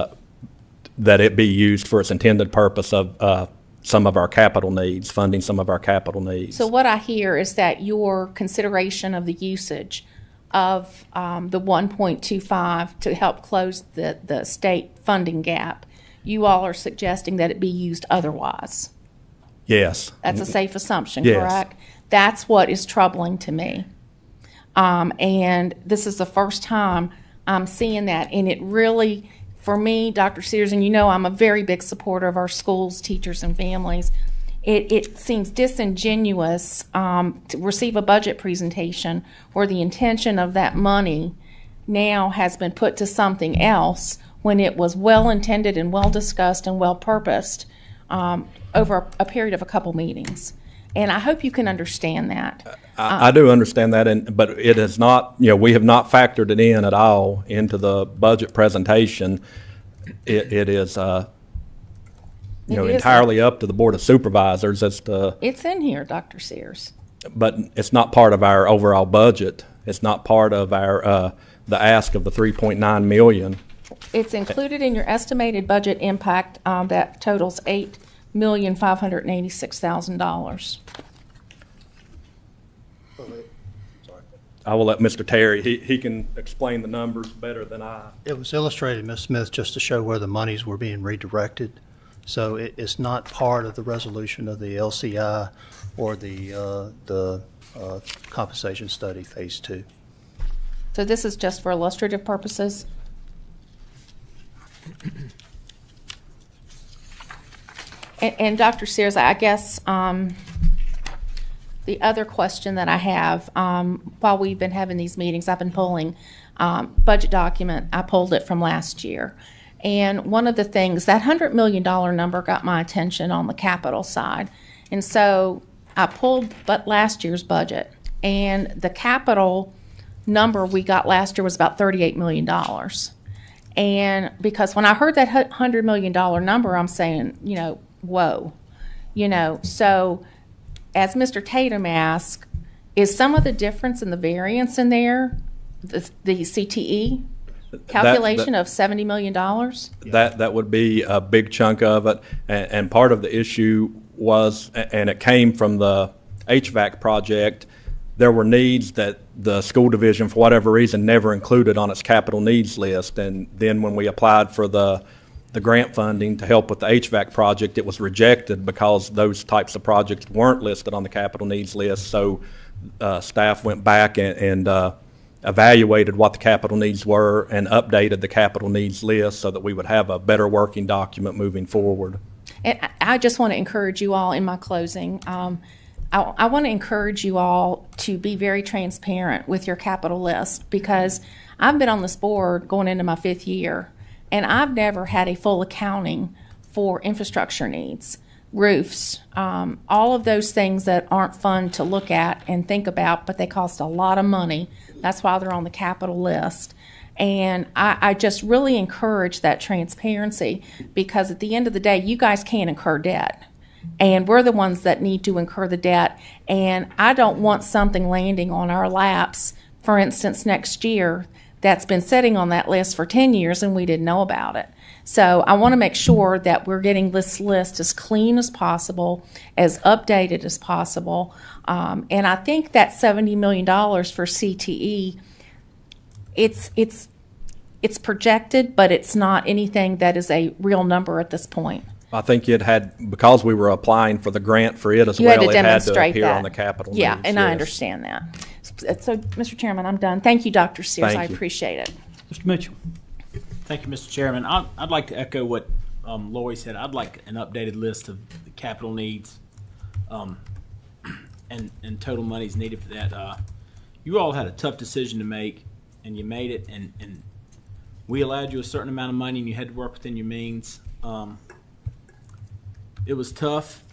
Speaker 5: that it be used for its intended purpose of some of our capital needs, funding some of our capital needs.
Speaker 3: So what I hear is that your consideration of the usage of the 1.25 to help close the state funding gap, you all are suggesting that it be used otherwise.
Speaker 5: Yes.
Speaker 3: That's a safe assumption,
Speaker 5: Yes.
Speaker 3: correct? That's what is troubling to me. And this is the first time I'm seeing that. And it really, for me, Dr. Sears, and I'm a very big supporter of our schools, teachers, and families, it seems disingenuous to receive a budget presentation where the intention of that money now has been put to something else when it was well-intended and well-discussed and well-purposed over a period of a couple meetings. And I hope you can understand that.
Speaker 5: I do understand that, but it is not, we have not factored it in at all into the budget presentation. It is, entirely up to the Board of Supervisors as to.
Speaker 3: It's in here, Dr. Sears.
Speaker 5: But it's not part of our overall budget. It's not part of our, the ask of the 3.9 million.
Speaker 3: It's included in your estimated budget impact that totals $8,586,000.
Speaker 5: I will let Mr. Terry, he can explain the numbers better than I.
Speaker 8: It was illustrated, Ms. Smith, just to show where the monies were being redirected. So it's not part of the resolution of the LCI or the compensation study phase 2.
Speaker 3: So this is just for illustrative purposes? And Dr. Sears, I guess the other question that I have, while we've been having these meetings, I've been pulling budget document. I pulled it from last year. And one of the things, that $100 million number got my attention on the capital side. And so I pulled last year's budget. And the capital number we got last year was about $38 million. And because when I heard that $100 million number, I'm saying, whoa. So as Mr. Tatum asked, is some of the difference in the variance in there the CTE calculation of $70 million?
Speaker 5: That would be a big chunk of it. And part of the issue was, and it came from the HVAC project, there were needs that the school division, for whatever reason, never included on its capital needs list. And then when we applied for the grant funding to help with the HVAC project, it was rejected because those types of projects weren't listed on the capital needs list. So staff went back and evaluated what the capital needs were and updated the capital needs list so that we would have a better working document moving forward.
Speaker 3: And I just want to encourage you all in my closing. I want to encourage you all to be very transparent with your capital list, because I've been on this board going into my 5th year, and I've never had a full accounting for infrastructure needs, roofs, all of those things that aren't fun to look at and think about, but they cost a lot of money. That's why they're on the capital list. And I just really encourage that transparency, because at the end of the day, you guys can't incur debt. And we're the ones that need to incur the debt. And I don't want something landing on our laps, for instance, next year, that's been sitting on that list for 10 years and we didn't know about it. So I want to make sure that we're getting this list as clean as possible, as updated as possible. And I think that $70 million for CTE, it's projected, but it's not anything that is a real number at this point.
Speaker 5: I think it had, because we were applying for the grant for it as
Speaker 3: You
Speaker 5: well,
Speaker 3: had to
Speaker 5: it had to
Speaker 3: demonstrate
Speaker 5: appear
Speaker 3: that.
Speaker 5: on the capital
Speaker 3: Yeah,
Speaker 5: needs,
Speaker 3: and I
Speaker 5: yes.
Speaker 3: understand that. So, Mr. Chairman, I'm done. Thank you, Dr. Sears.
Speaker 5: Thank
Speaker 3: I
Speaker 5: you.
Speaker 3: appreciate it.
Speaker 1: Mr. Mitchell.
Speaker 9: Thank you, Mr. Chairman. I'd like to echo what Lori said. I'd like an updated list of the capital needs and total monies needed for that. You all had a tough decision to make, and you made it, and we allowed you a certain amount of money, and you had to work within your means. It was tough,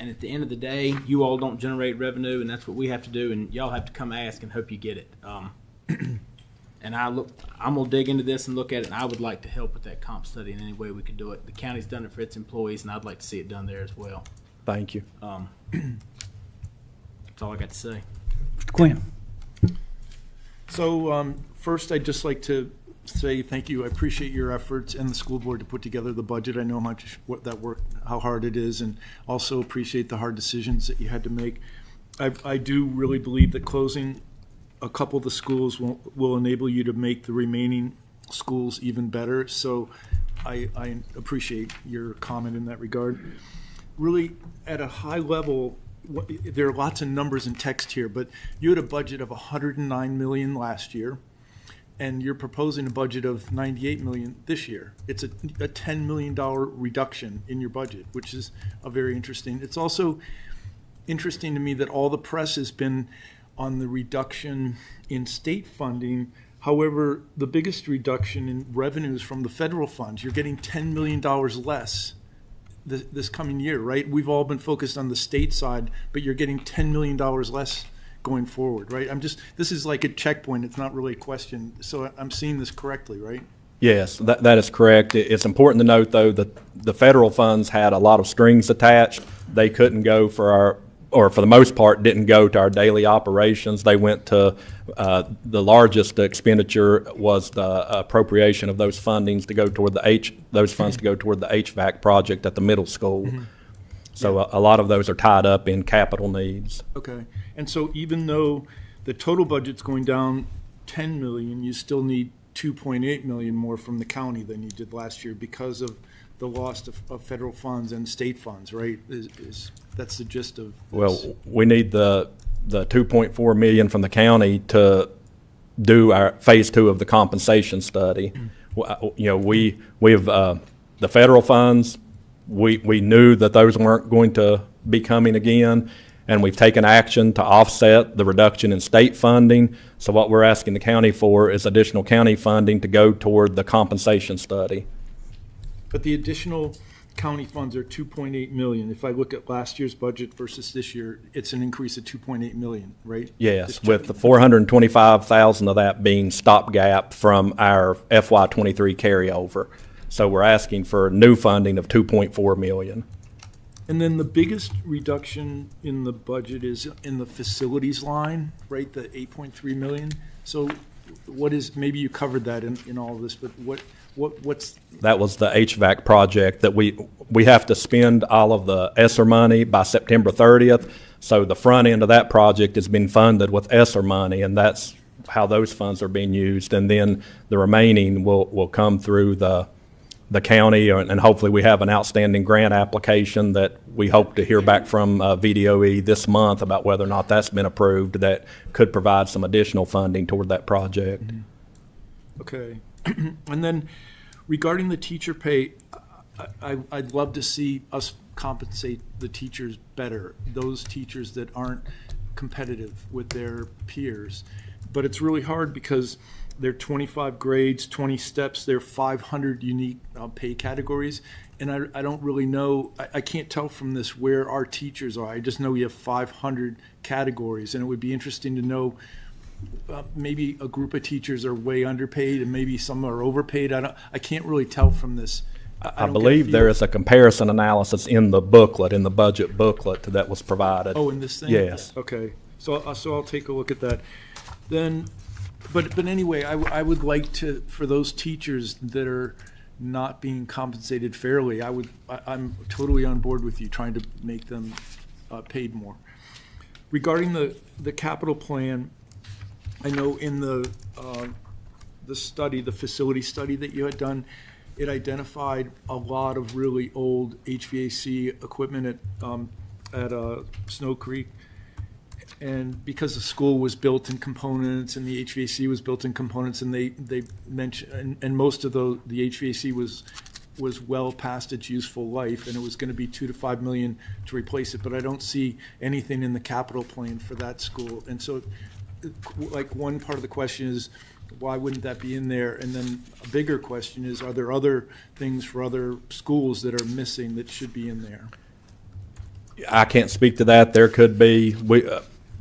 Speaker 9: and at the end of the day, you all don't generate revenue, and that's what we have to do, and y'all have to come ask and hope you get it. And I'm gonna dig into this and look at it, and I would like to help with that comp study in any way we could do it. The county's done it for its employees, and I'd like to see it done there as well.
Speaker 5: Thank you.
Speaker 9: That's all I got to say.
Speaker 1: Mr. Quinn.
Speaker 10: So first, I'd just like to say thank you. I appreciate your efforts and the school board to put together the budget. I know how hard it is, and also appreciate the hard decisions that you had to make. I do really believe that closing a couple of the schools will enable you to make the remaining schools even better. So I appreciate your comment in that regard. Really, at a high level, there are lots of numbers and text here, but you had a budget of $109 million last year, and you're proposing a budget of $98 million this year. It's a $10 million reduction in your budget, which is a very interesting. It's also interesting to me that all the press has been on the reduction in state funding. However, the biggest reduction in revenues from the federal funds, you're getting $10 million less this coming year, right? We've all been focused on the state side, but you're getting $10 million less going forward, right? This is like a checkpoint. It's not really a question. So I'm seeing this correctly, right?
Speaker 5: Yes, that is correct. It's important to note, though, that the federal funds had a lot of strings attached. They couldn't go for or for the most part, didn't go to our daily operations. They went to, the largest expenditure was the appropriation of those fundings to go toward those funds to go toward the HVAC project at the middle school. So a lot of those are tied up in capital needs.
Speaker 10: Okay, and so even though the total budget's going down 10 million, you still need 2.8 million more from the county than you did last year because of the loss of federal funds and state funds, right? That's the gist of this.
Speaker 5: Well, we need the 2.4 million from the county to do our phase 2 of the compensation study. You know, we have the federal funds. We knew that those weren't going to be coming again, and we've taken action to offset the reduction in state funding. So what we're asking the county for is additional county funding to go toward the compensation study.
Speaker 10: But the additional county funds are 2.8 million. If I look at last year's budget versus this year, it's an increase of 2.8 million, right?
Speaker 5: Yes, with the 425,000 of that being stopgap from our FY23 carryover. So we're asking for new funding of 2.4 million.
Speaker 10: And then the biggest reduction in the budget is in the facilities line, right? The 8.3 million. So what is, maybe you covered that in all of this, but what's
Speaker 5: that was the HVAC project that we have to spend all of the ESSER money by September 30th. So the front end of that project has been funded with ESSER money, and that's how those funds are being used. And then the remaining will come through the county, and hopefully we have an outstanding grant application that we hope to hear back from VDOE this month about whether or not that's been approved, that could provide some additional funding toward that project.
Speaker 10: Okay. And then regarding the teacher pay, I'd love to see us compensate the teachers better, those teachers that aren't competitive with their peers. But it's really hard because there are 25 grades, 20 steps, there are 500 unique pay categories, and I don't really know, I can't tell from this where our teachers are. I just know we have 500 categories, and it would be interesting to know maybe a group of teachers are way underpaid and maybe some are overpaid. I can't really tell from this.
Speaker 5: I believe there is a comparison analysis in the booklet, in the budget booklet that was provided.
Speaker 10: Oh, in this thing?
Speaker 5: Yes.
Speaker 10: Okay. So I'll take a look at that. Then, but anyway, I would like to, for those teachers that are not being compensated fairly, I'm totally on board with you trying to make them paid more. Regarding the capital plan, I know in the study, the facility study that you had done, it identified a lot of really old HVAC equipment at Snow Creek. And because the school was built in components and the HVAC was built in components, and they mentioned, and most of the HVAC was well past its useful life, and it was going to be $2 to $5 million to replace it. But I don't see anything in the capital plan for that school. And so, like, one part of the question is, why wouldn't that be in there? And then a bigger question is, are there other things for other schools that are missing that should be in there?
Speaker 5: I can't speak to that. There could be.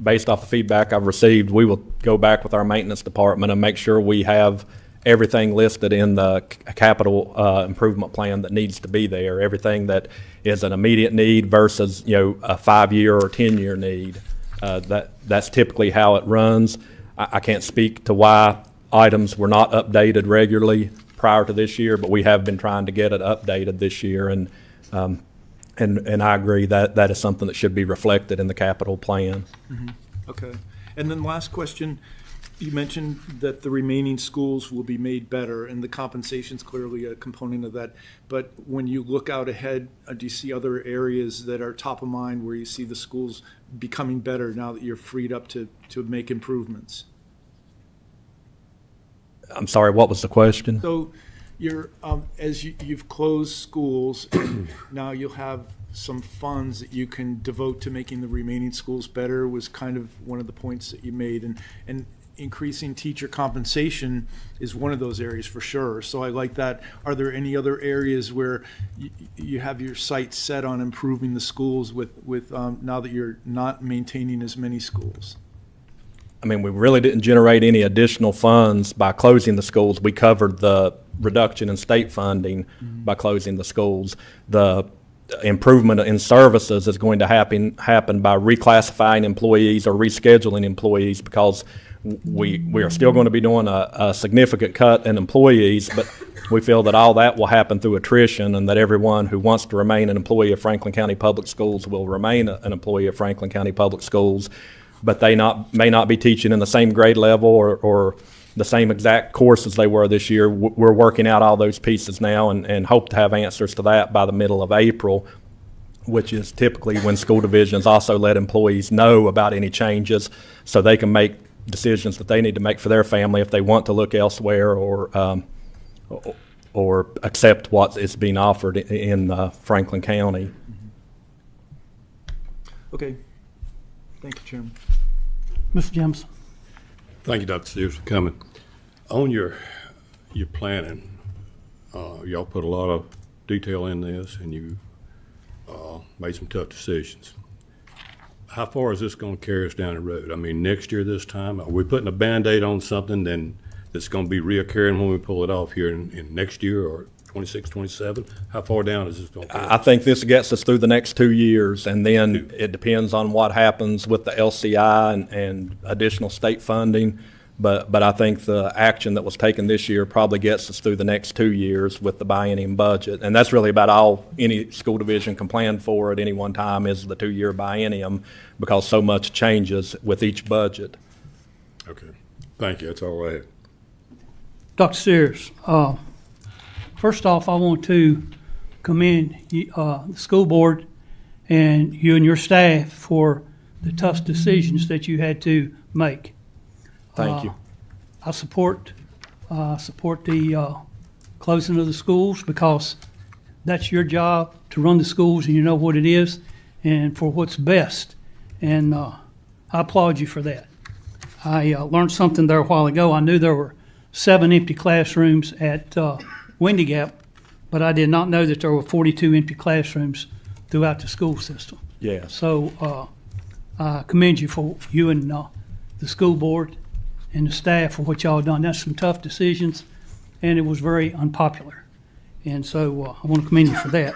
Speaker 5: Based off the feedback I've received, we will go back with our maintenance department and make sure we have everything listed in the capital improvement plan that needs to be there. Everything that is an immediate need versus, a 5-year or 10-year need. That's typically how it runs. I can't speak to why items were not updated regularly prior to this year, but we have been trying to get it updated this year, and I agree that is something that should be reflected in the capital plan.
Speaker 10: Mm-hmm. Okay. And then last question, you mentioned that the remaining schools will be made better, and the compensation's clearly a component of that. But when you look out ahead, do you see other areas that are top of mind where you see the schools becoming better now that you're freed up to make improvements?
Speaker 5: I'm sorry, what was the question?
Speaker 10: So you're, as you've closed schools, and now you'll have some funds that you can devote to making the remaining schools better, was kind of one of the points that you made. And increasing teacher compensation is one of those areas for sure. So I like that. Are there any other areas where you have your sights set on improving the schools with now that you're not maintaining as many schools?
Speaker 5: I mean, we really didn't generate any additional funds by closing the schools. We covered the reduction in state funding by closing the schools. The improvement in services is going to happen by reclassifying employees or rescheduling employees, because we are still going to be doing a significant cut in employees, but we feel that all that will happen through attrition, and that everyone who wants to remain an employee of Franklin County Public Schools will remain an employee of Franklin County Public Schools, but they may not be teaching in the same grade level or the same exact course as they were this year. We're working out all those pieces now and hope to have answers to that by the middle of April, which is typically when school divisions also let employees know about any changes so they can make decisions that they need to make for their family if they want to look elsewhere or accept what is being offered in Franklin County.
Speaker 10: Okay. Thank you, Chairman.
Speaker 1: Mr. Jameson.
Speaker 11: Thank you, Dr. Sears, for coming. On your planning, y'all put a lot of detail in this, and you made some tough decisions. How far is this going to carry us down the road? I mean, next year this time, are we putting a Band-Aid on something then that's going to be reoccurring when we pull it off here in next year or 26, 27? How far down is this going to go?
Speaker 5: I think this gets us through the next 2 years, and then it depends on what happens with the LCI and additional state funding. But I think the action that was taken this year probably gets us through the next 2 years with the biennium budget. And that's really about all any school division can plan for at any one time is the 2-year biennium, because so much changes with each budget.
Speaker 11: Okay. Thank you. That's all I have.
Speaker 1: Dr. Sears, first off, I want to commend the school board and you and your staff for the tough decisions that you had to make.
Speaker 5: Thank you.
Speaker 1: I support the closing of the schools, because that's your job to run the schools, and you know what it is and for what's best. And I applaud you for that. I learned something there a while ago. I knew there were 7 empty classrooms at Windy Gap, but I did not know that there were 42 empty classrooms throughout the school system.
Speaker 5: Yes.
Speaker 1: So I commend you for you and the school board and the staff for what y'all done. That's some tough decisions, and it was very unpopular. And so I want to commend you for that.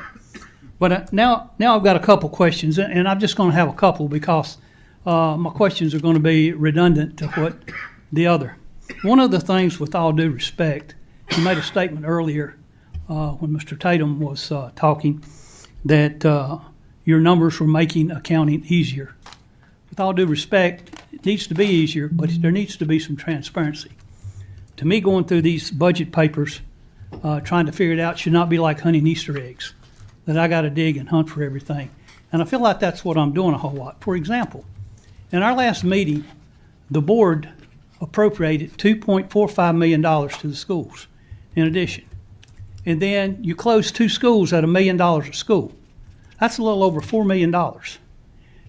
Speaker 1: But now I've got a couple questions, and I'm just going to have a couple because my questions are going to be redundant to what the other. One of the things, with all due respect, you made a statement earlier when Mr. Tatum was talking that your numbers were making accounting easier. With all due respect, it needs to be easier, but there needs to be some transparency. To me, going through these budget papers, trying to figure it out should not be like hunting Easter eggs, that I got to dig and hunt for everything. And I feel like that's what I'm doing a whole lot. For example, in our last meeting, the board appropriated $2.45 million to the schools in addition. And then you closed 2 schools at $1 million a school. That's a little over $4 million.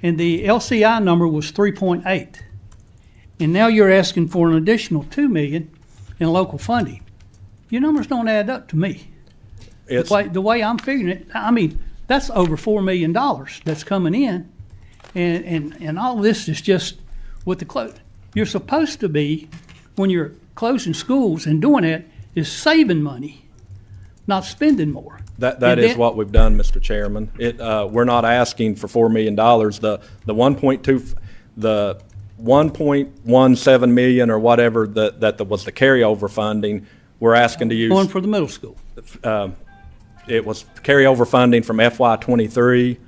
Speaker 1: And the LCI number was 3.8. And now you're asking for an additional $2 million in local funding. Your numbers don't add up to me. The way I'm figuring it, I mean, that's over $4 million that's coming in. And all this is just with the close. You're supposed to be, when you're closing schools and doing it, is saving money, not spending more.
Speaker 5: That is what we've done, Mr. Chairman. We're not asking for $4 million. The 1.17 million or whatever that was the carryover funding, we're asking to use.
Speaker 1: Going for the middle school.
Speaker 5: It was carryover funding from FY23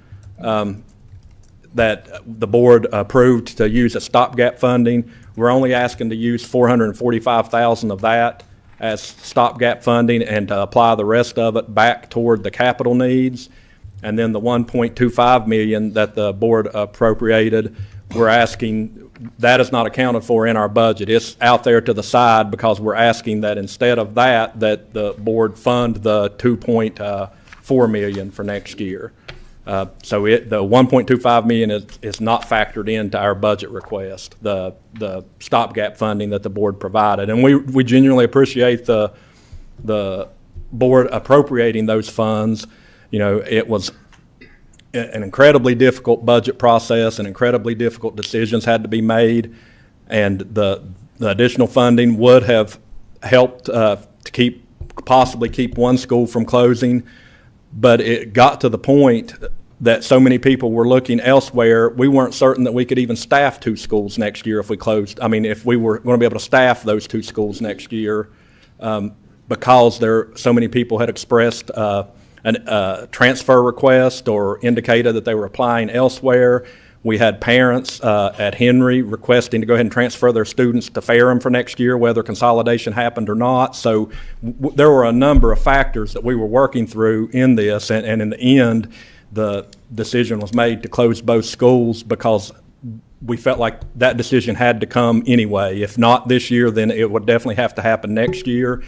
Speaker 5: that the board approved to use as stopgap funding. We're only asking to use $445,000 of that as stopgap funding and to apply the rest of it back toward the capital needs. And then the $1.25 million that the board appropriated, we're asking, that is not accounted for in our budget. It's out there to the side because we're asking that instead of that the board fund the $2.4 million for next year. So the $1.25 million is not factored into our budget request, the stopgap funding that the board provided. And we genuinely appreciate the board appropriating those funds. You know, it was an incredibly difficult budget process, and incredibly difficult decisions had to be made, and the additional funding would have helped to possibly keep one school from closing. but it got to the point that so many people were looking elsewhere, we weren't certain that we could even staff 2 schools next year if we closed. I mean, if we were going to be able to staff those 2 schools next year, because so many people had expressed a transfer request or indicated that they were applying elsewhere. We had parents at Henry requesting to go ahead and transfer their students to Ferrum for next year, whether consolidation happened or not. So there were a number of factors that we were working through in this, and in the end, the decision was made to close both schools because we felt like that decision had to come anyway. If not this year, then it would definitely have to happen next year.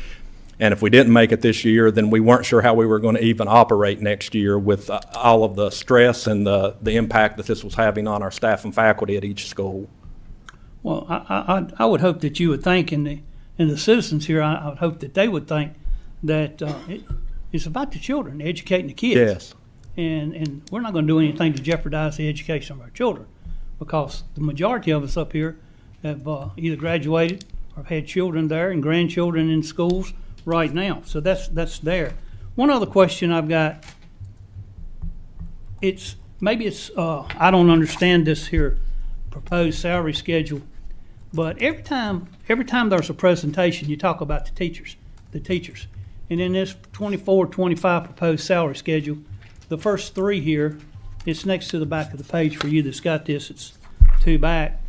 Speaker 5: And if we didn't make it this year, then we weren't sure how we were going to even operate next year with all of the stress and the impact that this was having on our staff and faculty at each school.
Speaker 1: Well, I would hope that you would think, and the citizens here, I would hope that they would think that it's about the children, educating the kids.
Speaker 5: Yes.
Speaker 1: And we're not going to do anything to jeopardize the education of our children, because the majority of us up here have either graduated or have had children there and grandchildren in schools right now. So that's there. One other question I've got, I don't understand this here proposed salary schedule, but every time there's a presentation, you talk about the teachers. And in this 24-25 proposed salary schedule, the first 3 here, it's next to the back of the page for you that's got this, it's 2 back.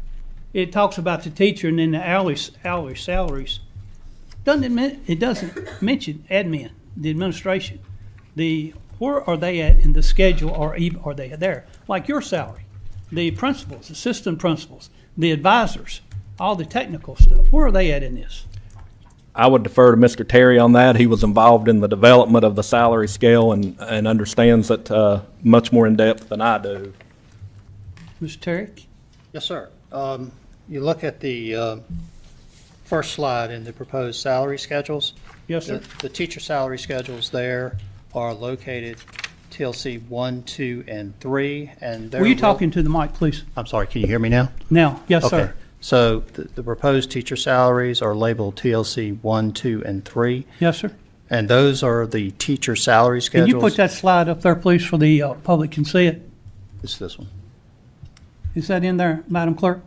Speaker 1: It talks about the teacher and then the hourly salaries. It doesn't mention admin, the administration. Where are they at in the schedule, or are they there? Like your salary, the principals, assistant principals, the advisors, all the technical stuff. Where are they at in this?
Speaker 5: I would defer to Mr. Terry on that. He was involved in the development of the salary scale and understands it much more in depth than I do.
Speaker 1: Mr. Terry?
Speaker 8: Yes, sir. You look at the first slide in the proposed salary schedules.
Speaker 1: Yes, sir.
Speaker 8: The teacher salary schedules there are located TLC 1, 2, and 3. And
Speaker 1: Were you talking to the mic, please?
Speaker 8: I'm sorry, can you hear me now?
Speaker 1: Now, yes,
Speaker 8: Okay.
Speaker 1: sir.
Speaker 8: So the proposed teacher salaries are labeled TLC 1, 2, and 3.
Speaker 1: Yes, sir.
Speaker 8: And those are the teacher salary
Speaker 1: Can
Speaker 8: schedules.
Speaker 1: you put that slide up there, please, for the public can see it?
Speaker 8: It's this one.
Speaker 1: Is that in there, Madam Clerk?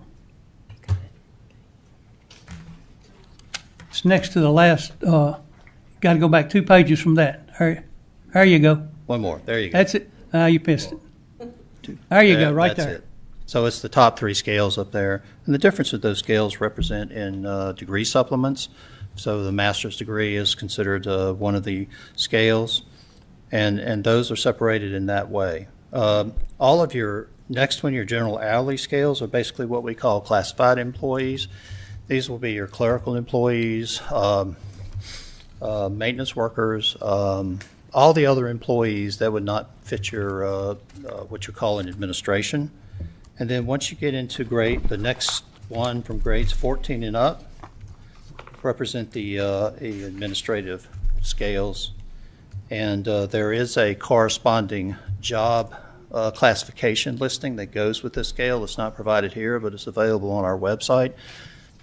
Speaker 1: It's next to the last, got to go back 2 pages from that. There you go.
Speaker 8: One more. There you go.
Speaker 1: That's it. You pissed it. There you go, right
Speaker 8: That's
Speaker 1: there.
Speaker 8: it. So it's the top 3 scales up there. And the difference that those scales represent in degree supplements. So the master's degree is considered one of the scales, and those are separated in that way. All of your next one, your general hourly scales, are basically what we call classified employees. These will be your clerical employees, maintenance workers, all the other employees that would not fit your what you call in administration. And then once you get into the next one from grades 14 and up, represent the administrative scales. And there is a corresponding job classification listing that goes with this scale. It's not provided here, but it's available on our website.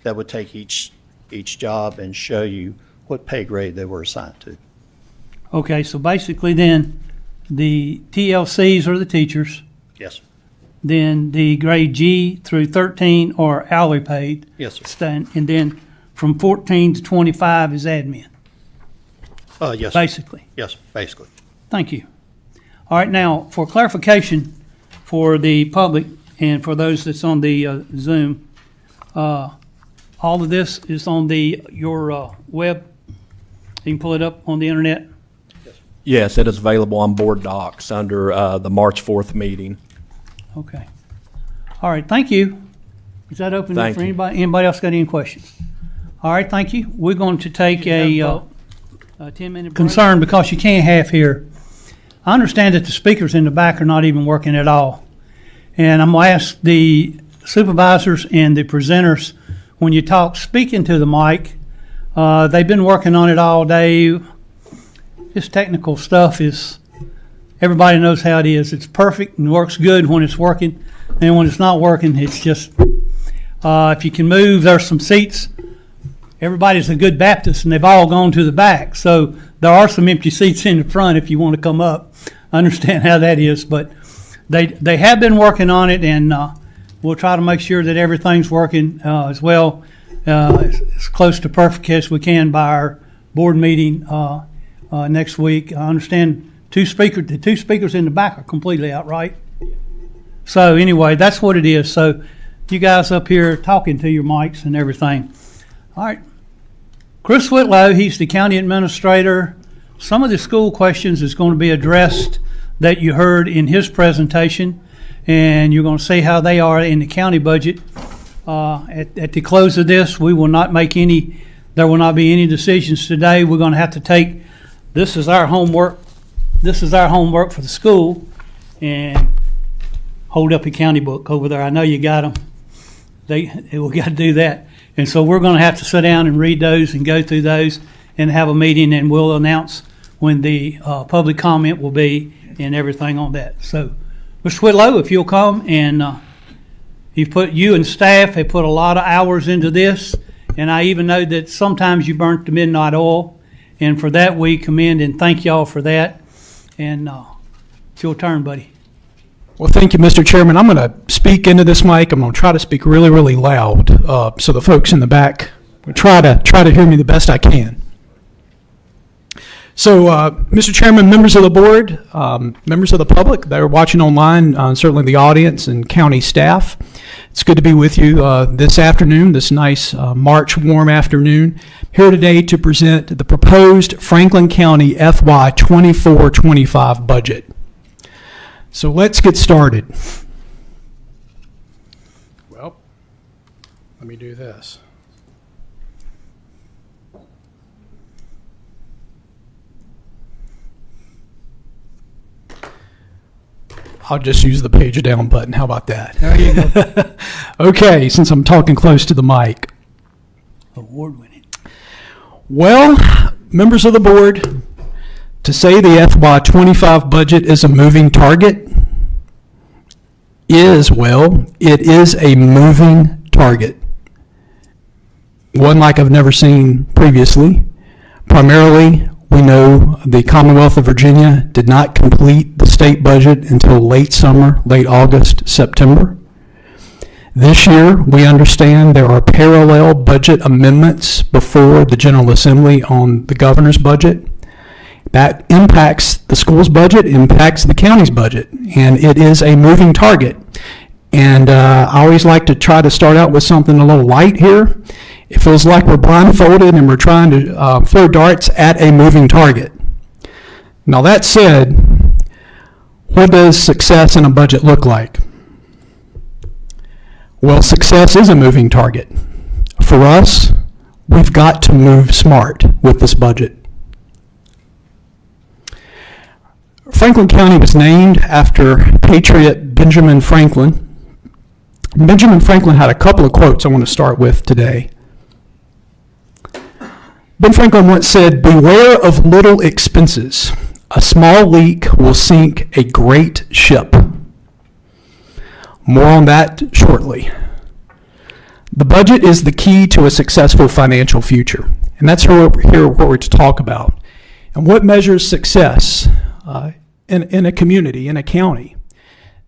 Speaker 8: That would take each job and show you what pay grade they were assigned to.
Speaker 1: Okay, so basically then, the TLCs are the teachers.
Speaker 8: Yes, sir.
Speaker 1: Then the grade G through 13 are hourly paid.
Speaker 8: Yes, sir.
Speaker 1: And then from 14 to 25 is admin,
Speaker 8: Yes, sir.
Speaker 1: basically.
Speaker 8: Yes, sir. Basically.
Speaker 1: Thank you. All right, now, for clarification for the public and for those that's on the Zoom, all of this is on your web. You can pull it up on the internet.
Speaker 5: Yes, it is available on board docs under the March 4th meeting.
Speaker 1: Okay. All right, thank you. Is that open up
Speaker 5: Thank
Speaker 1: for
Speaker 5: you.
Speaker 1: anybody? Anybody else got any questions? All right, thank you. We're going to take a 10-minute concern because you can't have here. I understand that the speakers in the back are not even working at all. And I'm going to ask the supervisors and the presenters, when you talk, speak into the mic. They've been working on it all day. This technical stuff is, everybody knows how it is. It's perfect and works good when it's working. And when it's not working, it's just, if you can move, there's some seats everybody's a good Baptist, and they've all gone to the back. So there are some empty seats in the front if you want to come up. I understand how that is, but they have been working on it, and we'll try to make sure that everything's working as well, as close to perfect as we can by our board meeting next week. I understand the two speakers in the back are completely out, right? So anyway, that's what it is. So you guys up here talking to your mics and everything. All right. Chris Whitlow, he's the county administrator. Some of the school questions is going to be addressed that you heard in his presentation, and you're going to see how they are in the county budget. At the close of this, there will not be any decisions today. We're going to have to take, this is our homework for the school, and hold up a county book over there. I know you got them. We got to do that. And so we're going to have to sit down and read those and go through those and have a meeting, and we'll announce when the public comment will be and everything on that. So, Mr. Whitlow, if you'll come, and you and staff have put a lot of hours into this, and I even know that sometimes you burnt the midnight oil, and for that we commend and thank y'all for that. And it's your turn, buddy.
Speaker 12: Well, thank you, Mr. Chairman. I'm going to speak into this mic. I'm going to try to speak really, really loud so the folks in the back will try to hear me the best I can. So, Mr. Chairman, members of the board, members of the public that are watching online, certainly the audience and county staff, it's good to be with you this afternoon, this nice March warm afternoon. Here today to present the proposed Franklin County FY 24-25 budget. So let's get started. Well, let me do this. I'll just use the page down button. How about that?
Speaker 1: There you go.
Speaker 12: Okay, since I'm talking close to the mic.
Speaker 1: Award-winning.
Speaker 12: Well, members of the board, to say the FY 25 budget is a moving target it is a moving target. One like I've never seen previously. Primarily, we know the Commonwealth of Virginia did not complete the state budget until late summer, late August, September. This year, we understand there are parallel budget amendments before the General Assembly on the governor's budget. That impacts the school's budget, impacts the county's budget, and it is a moving target. And I always like to try to start out with something a little light here. It feels like we're blindfolded and we're trying to throw darts at a moving target. Now that said, what does success in a budget look like? Well, success is a moving target. For us, we've got to move smart with this budget. Franklin County was named after patriot Benjamin Franklin. Benjamin Franklin had a couple of quotes I want to start with today. Ben Franklin once said, "Beware of little expenses. A small leak will sink a great ship." More on that shortly. The budget is the key to a successful financial future, and that's what we're to talk about. And what measures success in a community, in a county?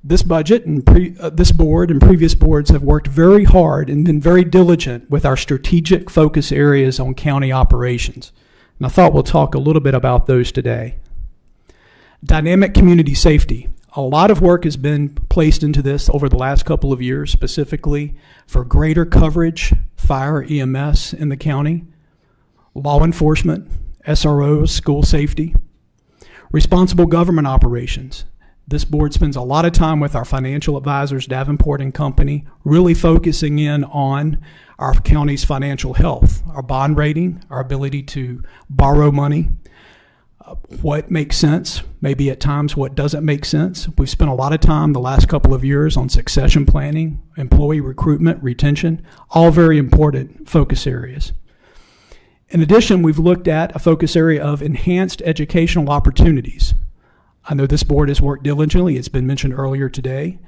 Speaker 12: This budget and this board and previous boards have worked very hard and been very diligent with our strategic focus areas on county operations. And I thought we'll talk a little bit about those today. Dynamic community safety. A lot of work has been placed into this over the last couple of years, specifically for greater coverage, fire, EMS in the county, law enforcement, SROs, school safety, responsible government operations. This board spends a lot of time with our financial advisors, Davenport and Company, really focusing in on our county's financial health, our bond rating, our ability to borrow money, what makes sense, maybe at times what doesn't make sense. We've spent a lot of time the last couple of years on succession planning, employee recruitment, retention, all very important focus areas. In addition, we've looked at a focus area of enhanced educational opportunities. I know this board has worked diligently, it's been mentioned earlier today,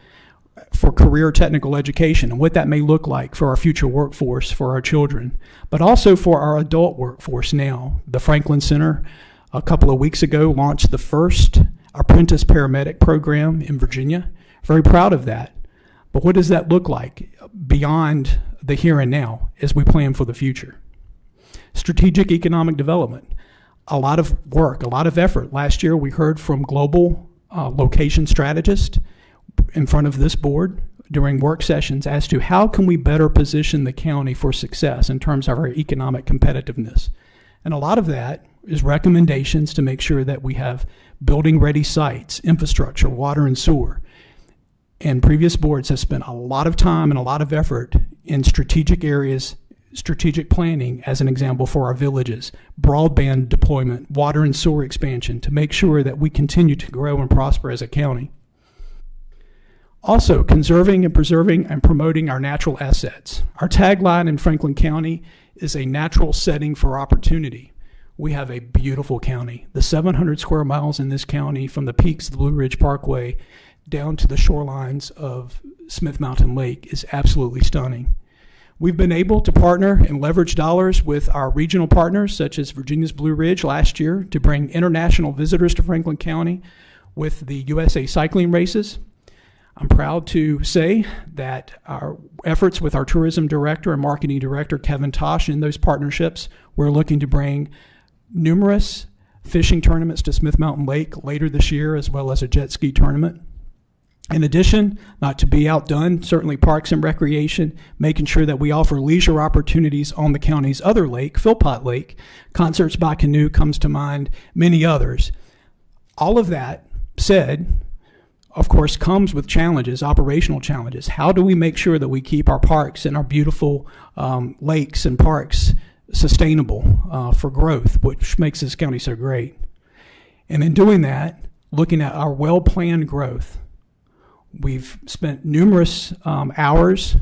Speaker 12: for career technical education and what that may look like for our future workforce, for our children, but also for our adult workforce now. The Franklin Center, a couple of weeks ago, launched the first apprentice paramedic program in Virginia. Very proud of that. But what does that look like beyond the here and now as we plan for the future? Strategic economic development. A lot of work, a lot of effort. Last year we heard from global location strategists in front of this board during work sessions as to how can we better position the county for success in terms of our economic competitiveness. And a lot of that is recommendations to make sure that we have building-ready sites, infrastructure, water and sewer. And previous boards have spent a lot of time and a lot of effort in strategic areas, strategic planning, as an example, for our villages, broadband deployment, water and sewer expansion, to make sure that we continue to grow and prosper as a county. Also, conserving and preserving and promoting our natural assets. Our tagline in Franklin County is a natural setting for opportunity. We have a beautiful county. The 700 square miles in this county, from the peaks of the Blue Ridge Parkway down to the shorelines of Smith Mountain Lake, is absolutely stunning. We've been able to partner and leverage dollars with our regional partners, such as Virginia's Blue Ridge last year, to bring international visitors to Franklin County with the USA Cycling Races. I'm proud to say that our efforts with our tourism director and marketing director, Kevin Tosh, in those partnerships, we're looking to bring numerous fishing tournaments to Smith Mountain Lake later this year, as well as a jet ski tournament. In addition, not to be outdone, certainly Parks and Recreation, making sure that we offer leisure opportunities on the county's other lake, Philpott Lake. Concerts by Canoe comes to mind, many others. All of that said, of course, comes with challenges, operational challenges. How do we make sure that we keep our parks and our beautiful lakes and parks sustainable for growth, which makes this county so great? And in doing that, looking at our well-planned growth, we've spent numerous hours,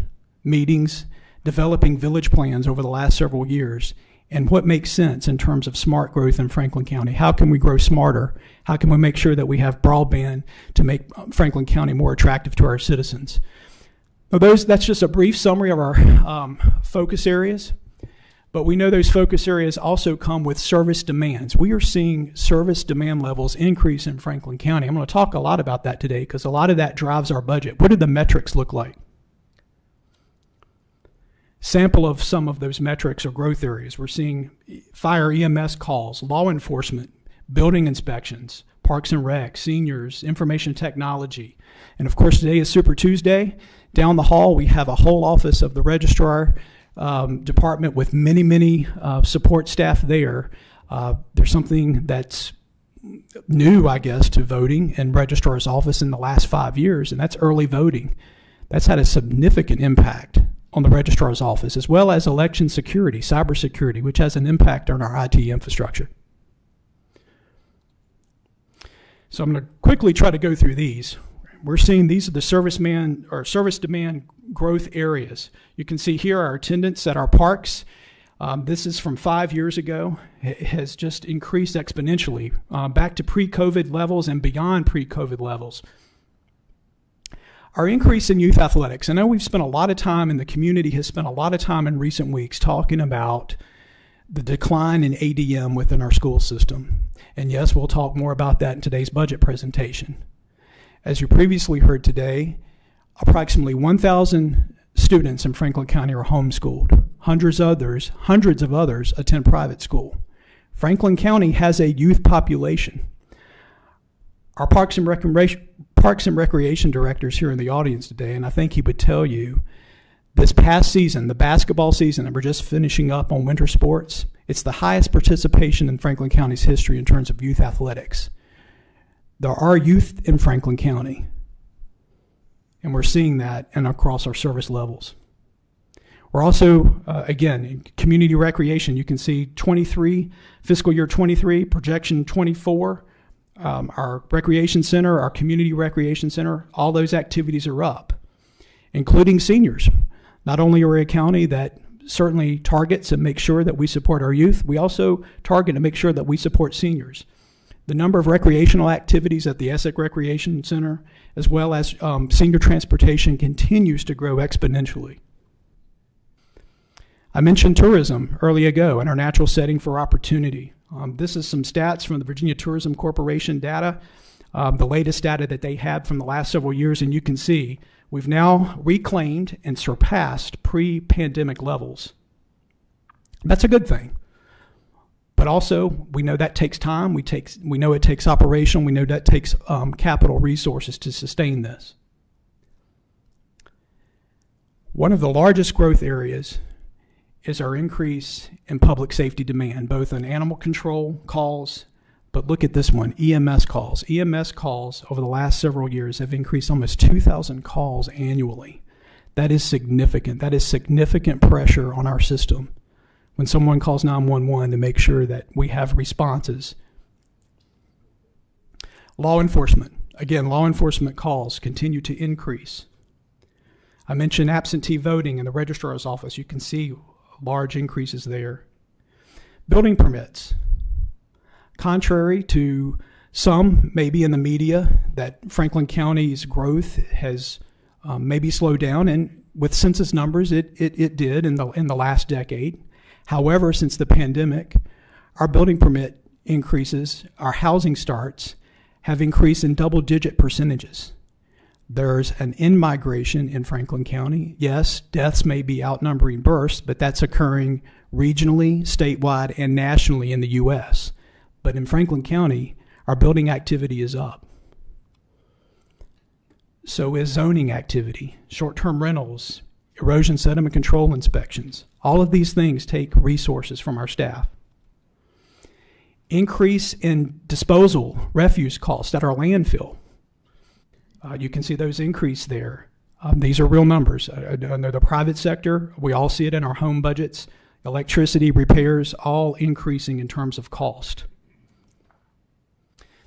Speaker 12: meetings, developing village plans over the last several years, and what makes sense in terms of smart growth in Franklin County. How can we grow smarter? How can we make sure that we have broadband to make Franklin County more attractive to our citizens? Now that's just a brief summary of our focus areas. But we know those focus areas also come with service demands. We are seeing service demand levels increase in Franklin County. I'm going to talk a lot about that today because a lot of that drives our budget. What do the metrics look like? Sample of some of those metrics or growth areas. We're seeing fire EMS calls, law enforcement, building inspections, parks and rec, seniors, information technology. And of course, today is Super Tuesday. Down the hall, we have a whole office of the registrar department with many support staff there. There's something that's new, I guess, to voting in registrar's office in the last 5 years, and that's early voting. That's had a significant impact on the registrar's office, as well as election security, cybersecurity, which has an impact on our IT infrastructure. So I'm going to quickly try to go through these. We're seeing these are the service demand growth areas. You can see here our attendance at our parks. This is from 5 years ago. It has just increased exponentially back to pre-COVID levels and beyond pre-COVID levels. Our increase in youth athletics. I know we've spent a lot of time, and the community has spent a lot of time in recent weeks talking about the decline in ADM within our school system. And yes, we'll talk more about that in today's budget presentation. As you previously heard today, approximately 1,000 students in Franklin County are homeschooled. Hundreds of others attend private school. Franklin County has a youth population. Our Parks and Recreation director is here in the audience today, and I think he would tell you this past season, the basketball season that we're just finishing up on winter sports, it's the highest participation in Franklin County's history in terms of youth athletics. There are youth in Franklin County, and we're seeing that and across our service levels. We're also, again, in community recreation. You can see 23, fiscal year 23, projection 24, our recreation center, our community recreation center, all those activities are up, including seniors. Not only are we a county that certainly targets and makes sure that we support our youth, we also target and make sure that we support seniors. The number of recreational activities at the Essex Recreation Center, as well as senior transportation, continues to grow exponentially. I mentioned tourism early ago and our natural setting for opportunity. This is some stats from the Virginia Tourism Corporation data, the latest data that they had from the last several years, and you can see we've now reclaimed and surpassed pre-pandemic levels. That's a good thing. But also, we know that takes time. We know it takes operation. We know that takes capital resources to sustain this. One of the largest growth areas is our increase in public safety demand, both in animal control calls, but look at this one, EMS calls. EMS calls over the last several years have increased almost 2,000 calls annually. That is significant. That is significant pressure on our system when someone calls 911 to make sure that we have responses. Law enforcement. Again, law enforcement calls continue to increase. I mentioned absentee voting in the registrar's office. You can see large increases there. Building permits. Contrary to some, maybe in the media, that Franklin County's growth has maybe slowed down, and with census numbers, it did in the last decade. However, since the pandemic, our building permit increases, our housing starts have increased in double-digit percentages. There's an in-migration in Franklin County. Yes, deaths may be outnumbering births, but that's occurring regionally, statewide, and nationally in the U.S. But in Franklin County, our building activity is up. So is zoning activity, short-term rentals, erosion sediment control inspections. All of these things take resources from our staff. Increase in disposal refuse costs at our landfill. You can see those increase there. These are real numbers. Under the private sector, we all see it in our home budgets. Electricity, repairs, all increasing in terms of cost.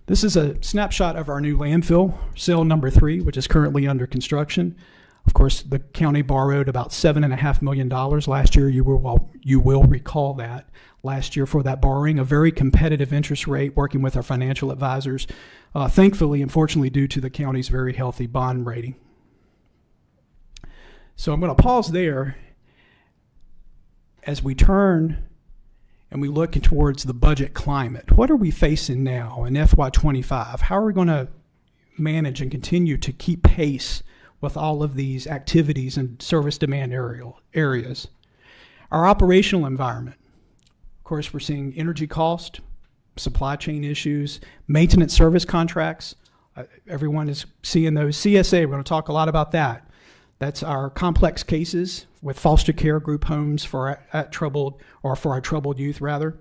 Speaker 12: This is a snapshot of our new landfill, cell number 3, which is currently under construction. Of course, the county borrowed about $7.5 million last year. You will recall that last year for that borrowing, a very competitive interest rate, working with our financial advisors, thankfully, unfortunately, due to the county's very healthy bond rating. So I'm going to pause there as we turn and we look towards the budget climate. What are we facing now in FY25? How are we going to manage and continue to keep pace with all of these activities and service demand areas? Our operational environment. Of course, we're seeing energy cost, supply chain issues, maintenance service contracts. Everyone is seeing those. CSA, we're going to talk a lot about that. That's our complex cases with foster care group homes for our troubled youth, rather.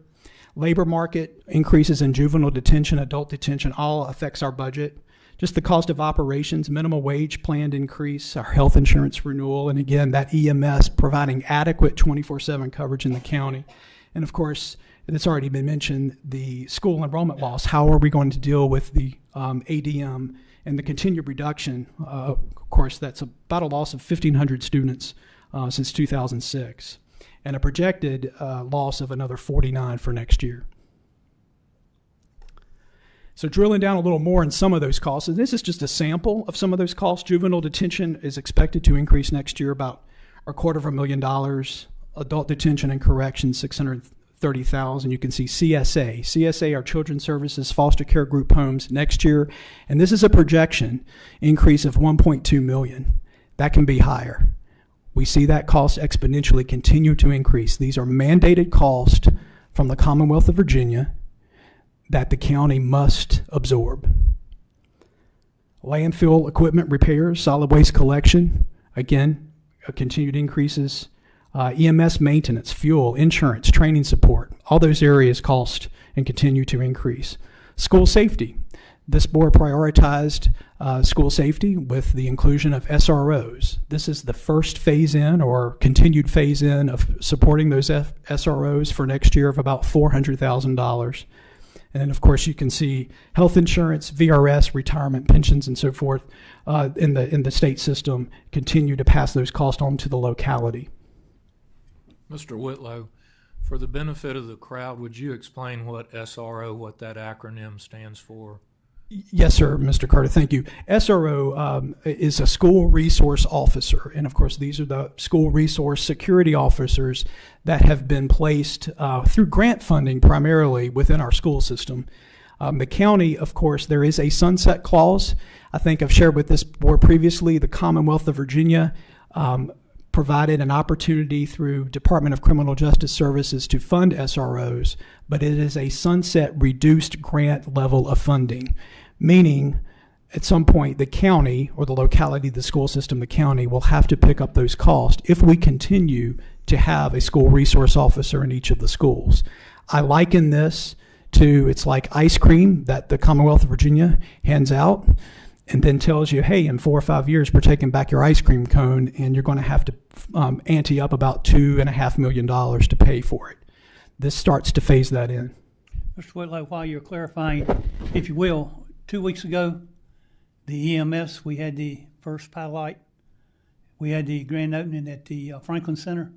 Speaker 12: Labor market increases in juvenile detention, adult detention, all affects our budget. Just the cost of operations, minimum wage planned increase, our health insurance renewal, and again, that EMS providing adequate 24/7 coverage in the county. And of course, it's already been mentioned, the school enrollment loss. How are we going to deal with the ADM and the continued reduction? Of course, that's about a loss of 1,500 students since 2006, and a projected loss of another 49 for next year. So drilling down a little more in some of those costs, and this is just a sample of some of those costs. Juvenile detention is expected to increase next year about $250,000. Adult detention and correction, $630,000. You can see CSA. CSA, our Children's Services Foster Care Group Homes, next year, and this is a projection increase of $1.2 million. That can be higher. We see that cost exponentially continue to increase. These are mandated costs from the Commonwealth of Virginia that the county must absorb. Landfill equipment repairs, solid waste collection, again, continued increases. EMS maintenance, fuel, insurance, training support, all those areas cost and continue to increase. School safety. This board prioritized school safety with the inclusion of SROs. This is the first phase-in or continued phase-in of supporting those SROs for next year of about $400,000. And then, of course, you can see health insurance, VRS, retirement, pensions, and so forth in the state system continue to pass those costs on to the locality.
Speaker 7: Mr. Whitlow, For the benefit of the crowd, would you explain what SRO, what that acronym stands for?
Speaker 12: Yes, sir, Mr. Carter, thank you. SRO is a school resource officer, and of course, these are the school resource security officers that have been placed through grant funding primarily within our school system. The county, of course, there is a sunset clause. I think I've shared with this board previously, the Commonwealth of Virginia provided an opportunity through Department of Criminal Justice Services to fund SROs, but it is a sunset reduced grant level of funding, meaning at some point the county or the locality, the school system, the county will have to pick up those costs if we continue to have a school resource officer in each of the schools. I liken this to, it's like ice cream that the Commonwealth of Virginia hands out and then tells you, hey, in 4 or 5 years, we're taking back your ice cream cone, and you're going to have to ante up about $2.5 million to pay for it. This starts to phase that in.
Speaker 1: Mr. Whitlow, while you're clarifying, if you will, 2 weeks ago, the EMS, we had the first pilot. We had the grand opening at the Franklin Center.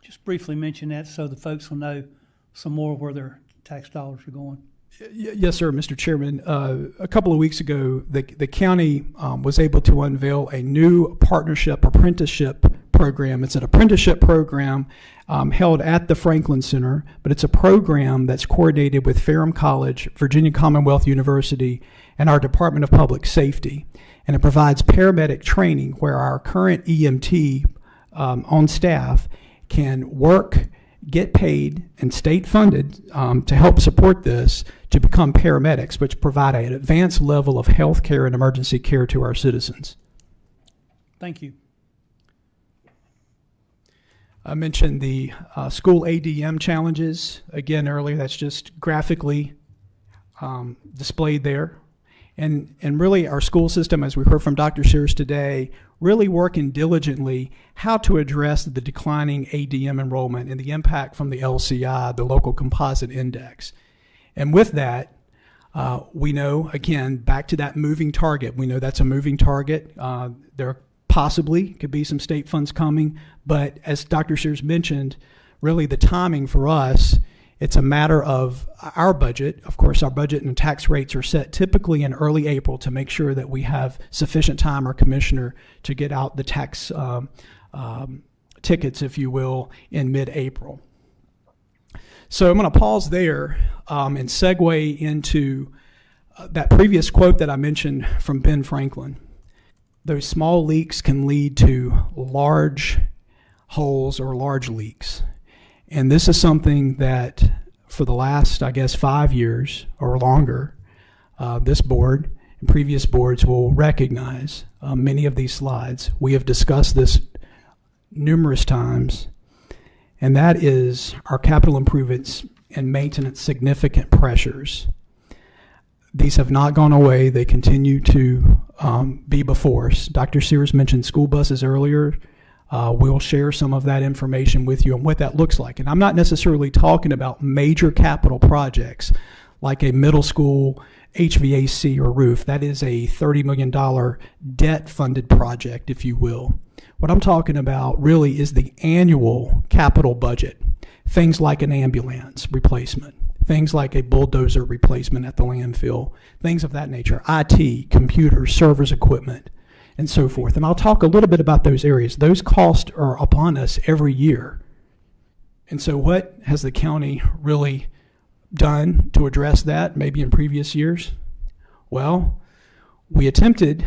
Speaker 1: Just briefly mention that so the folks will know some more where their tax dollars are going.
Speaker 12: Yes, sir, Mr. Chairman. A couple of weeks ago, the county was able to unveil a new partnership apprenticeship program. It's an apprenticeship program held at the Franklin Center, but it's a program that's coordinated with Ferrum College, Virginia Commonwealth University, and our Department of Public Safety. And it provides paramedic training where our current EMT on staff can work, get paid, and state funded to help support this to become paramedics, which provide an advanced level of health care and emergency care to our citizens.
Speaker 1: Thank you.
Speaker 12: I mentioned the school ADM challenges. Again, earlier, that's just graphically displayed there. And really our school system, as we heard from Dr. Sears today, really working diligently how to address the declining ADM enrollment and the impact from the LCI, the local composite index. And with that, we know, again, back to that moving target. We know that's a moving target. There possibly could be some state funds coming, but as Dr. Sears mentioned, really the timing for us, it's a matter of our budget. Of course, our budget and tax rates are set typically in early April to make sure that we have sufficient time, our commissioner, to get out the tax tickets, if you will, in mid-April. So I'm going to pause there and segue into that previous quote that I mentioned from Ben Franklin. Those small leaks can lead to large holes or large leaks. And this is something that for the last, I guess, 5 years or longer, this board and previous boards will recognize many of these slides. We have discussed this numerous times, and that is our capital improvements and maintenance significant pressures. These have not gone away. They continue to be before us. Dr. Sears mentioned school buses earlier. We'll share some of that information with you and what that looks like. And I'm not necessarily talking about major capital projects like a middle school HVAC or roof. That is a $30 million debt-funded project, if you will. What I'm talking about really is the annual capital budget. Things like an ambulance replacement, things like a bulldozer replacement at the landfill, things of that nature, IT, computers, servers, equipment, and so forth. And I'll talk a little bit about those areas. Those costs are upon us every year. And so what has the county really done to address that, maybe in previous years? Well, we attempted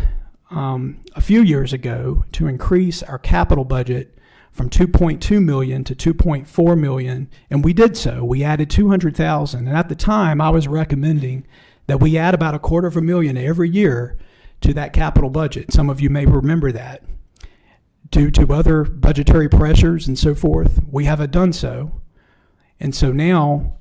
Speaker 12: a few years ago to increase our capital budget from $2.2 million to $2.4 million, and we did so. We added $200,000, and at the time I was recommending that we add about $250,000 every year to that capital budget. Some of you may remember that. Due to other budgetary pressures and so forth, we haven't done so. And so now,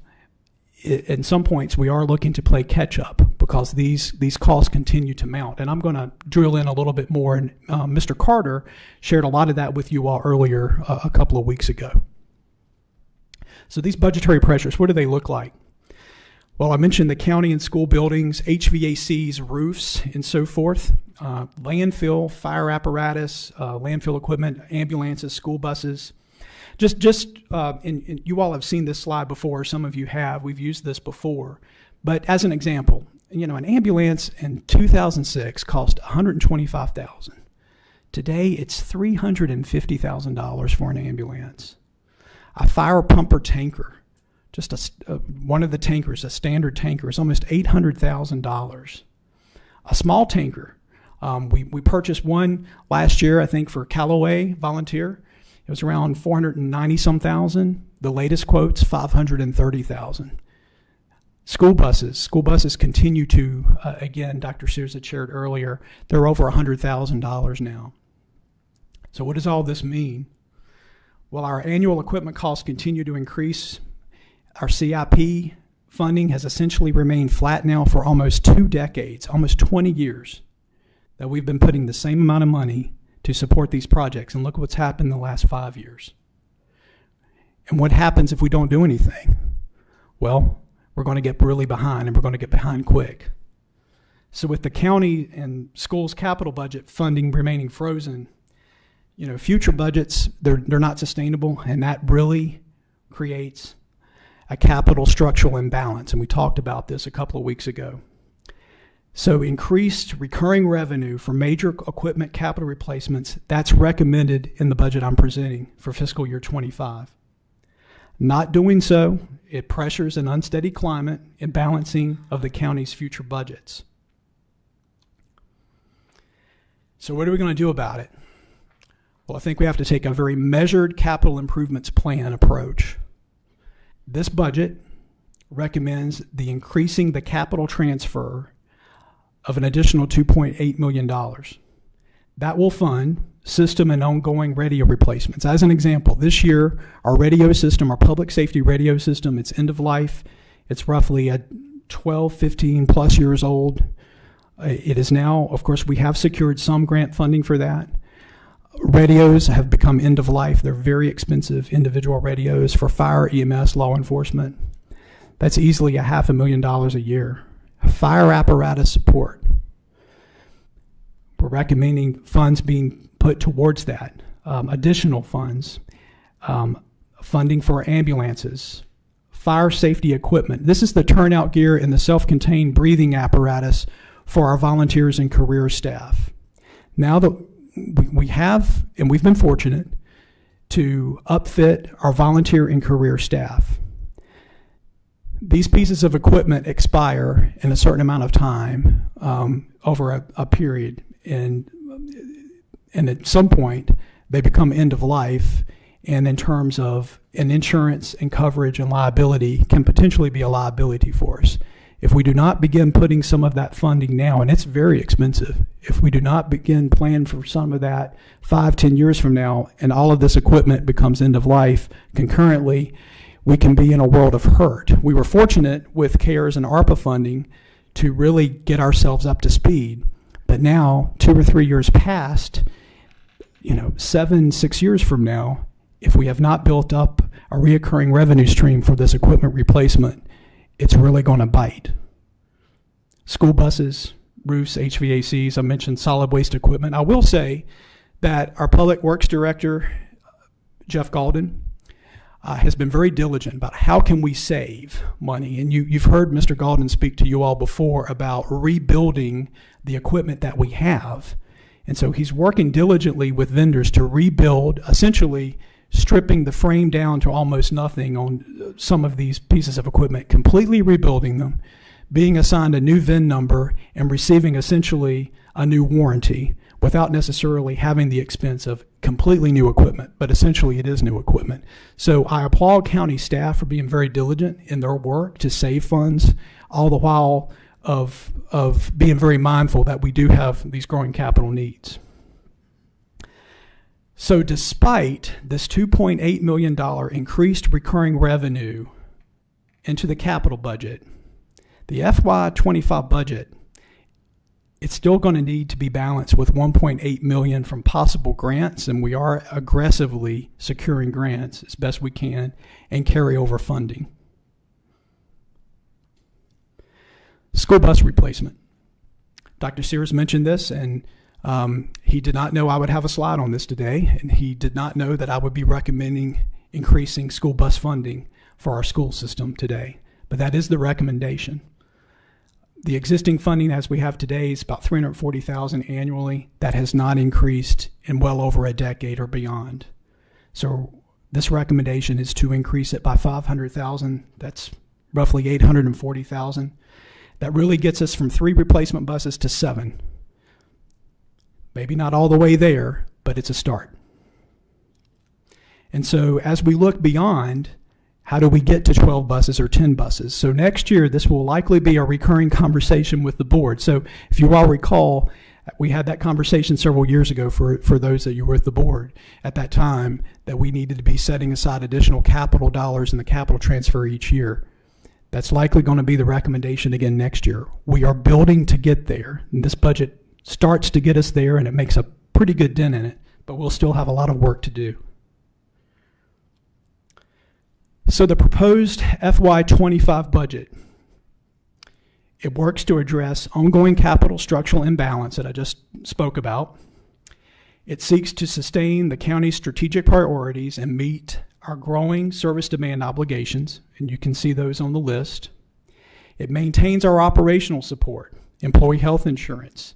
Speaker 12: at some points, we are looking to play catch up because these costs continue to mount. And I'm going to drill in a little bit more. And Mr. Carter shared a lot of that with you all earlier a couple of weeks ago. So these budgetary pressures, what do they look like? Well, I mentioned the county and school buildings, HVACs, roofs, and so forth, landfill, fire apparatus, landfill equipment, ambulances, school buses. And you all have seen this slide before. Some of you have. We've used this before. But as an example, an ambulance in 2006 cost $125,000. Today, it's $350,000 for an ambulance. A fire pumper tanker, one of the tankers, a standard tanker, is almost $800,000. A small tanker, we purchased one last year, I think, for Callaway Volunteer. It was around $490-some thousand. The latest quote's $530,000. School buses continue to, again, Dr. Sears had shared earlier, they're over $100,000 now. So what does all this mean? Well, our annual equipment costs continue to increase. Our CIP funding has essentially remained flat now for almost 2 decades, almost 20 years, that we've been putting the same amount of money to support these projects. And look what's happened in the last 5 years. And what happens if we don't do anything? Well, we're going to get really behind, and we're going to get behind quick. So with the county and schools capital budget funding remaining frozen, future budgets, they're not sustainable, and that really creates a capital structural imbalance. And we talked about this a couple of weeks ago. So increased recurring revenue for major equipment capital replacements, that's recommended in the budget I'm presenting for fiscal year 25. Not doing so, it pressures an unsteady climate in balancing of the county's future budgets. So what are we going to do about it? Well, I think we have to take a very measured capital improvements plan approach. This budget recommends increasing the capital transfer of an additional $2.8 million. That will fund system and ongoing radio replacements. As an example, this year, our radio system, our public safety radio system, it's end of life. It's roughly 12, 15 plus years old. It is now, of course, we have secured some grant funding for that. Radios have become end of life. They're very expensive individual radios for fire, EMS, law enforcement. That's easily $500,000 a year. Fire apparatus support. We're recommending funds being put towards that. Additional funds, funding for ambulances, fire safety equipment. This is the turnout gear and the self-contained breathing apparatus for our volunteers and career staff. Now that we have, and we've been fortunate to upfit our volunteer and career staff. These pieces of equipment expire in a certain amount of time over a period, and at some point they become end of life, and in terms of an insurance and coverage and liability can potentially be a liability for us. If we do not begin putting some of that funding now, and it's very expensive, if we do not begin planning for some of that 5-10 years from now, and all of this equipment becomes end of life concurrently, we can be in a world of hurt. We were fortunate with CARES and ARPA funding to really get ourselves up to speed. But now, 2 or 3 years past, 7-6 years from now, if we have not built up a reoccurring revenue stream for this equipment replacement, it's really going to bite. School buses, roofs, HVACs, I mentioned solid waste equipment. I will say that our Public Works Director, Jeff Galden, has been very diligent about how can we save money. And you've heard Mr. Galden speak to you all before about rebuilding the equipment that we have. And so he's working diligently with vendors to rebuild, essentially stripping the frame down to almost nothing on some of these pieces of equipment, completely rebuilding them, being assigned a new VIN number, and receiving essentially a new warranty without necessarily having the expense of completely new equipment, but essentially it is new equipment. So I applaud county staff for being very diligent in their work to save funds, all the while of being very mindful that we do have these growing capital needs. So despite this $2.8 million increased recurring revenue into the capital budget, the FY25 budget, it's still going to need to be balanced with $1.8 million from possible grants, and we are aggressively securing grants as best we can and carryover funding. School bus replacement. Dr. Sears mentioned this, and he did not know I would have a slide on this today, and he did not know that I would be recommending increasing school bus funding for our school system today. But that is the recommendation. The existing funding as we have today is about $340,000 annually. That has not increased in well over a decade or beyond. So this recommendation is to increase it by $500,000. That's roughly $840,000. That really gets us from 3 replacement buses to 7. Maybe not all the way there, but it's a start. And so as we look beyond, how do we get to 12 buses or 10 buses? So next year, this will likely be a recurring conversation with the board. So if you all recall, we had that conversation several years ago for those that you were with the board at that time, that we needed to be setting aside additional capital dollars in the capital transfer each year. That's likely going to be the recommendation again next year. We are building to get there, and this budget starts to get us there, and it makes a pretty good dent in it, but we'll still have a lot of work to do. So the proposed FY25 budget, it works to address ongoing capital structural imbalance that I just spoke about. It seeks to sustain the county's strategic priorities and meet our growing service demand obligations, and you can see those on the list. It maintains our operational support, employee health insurance.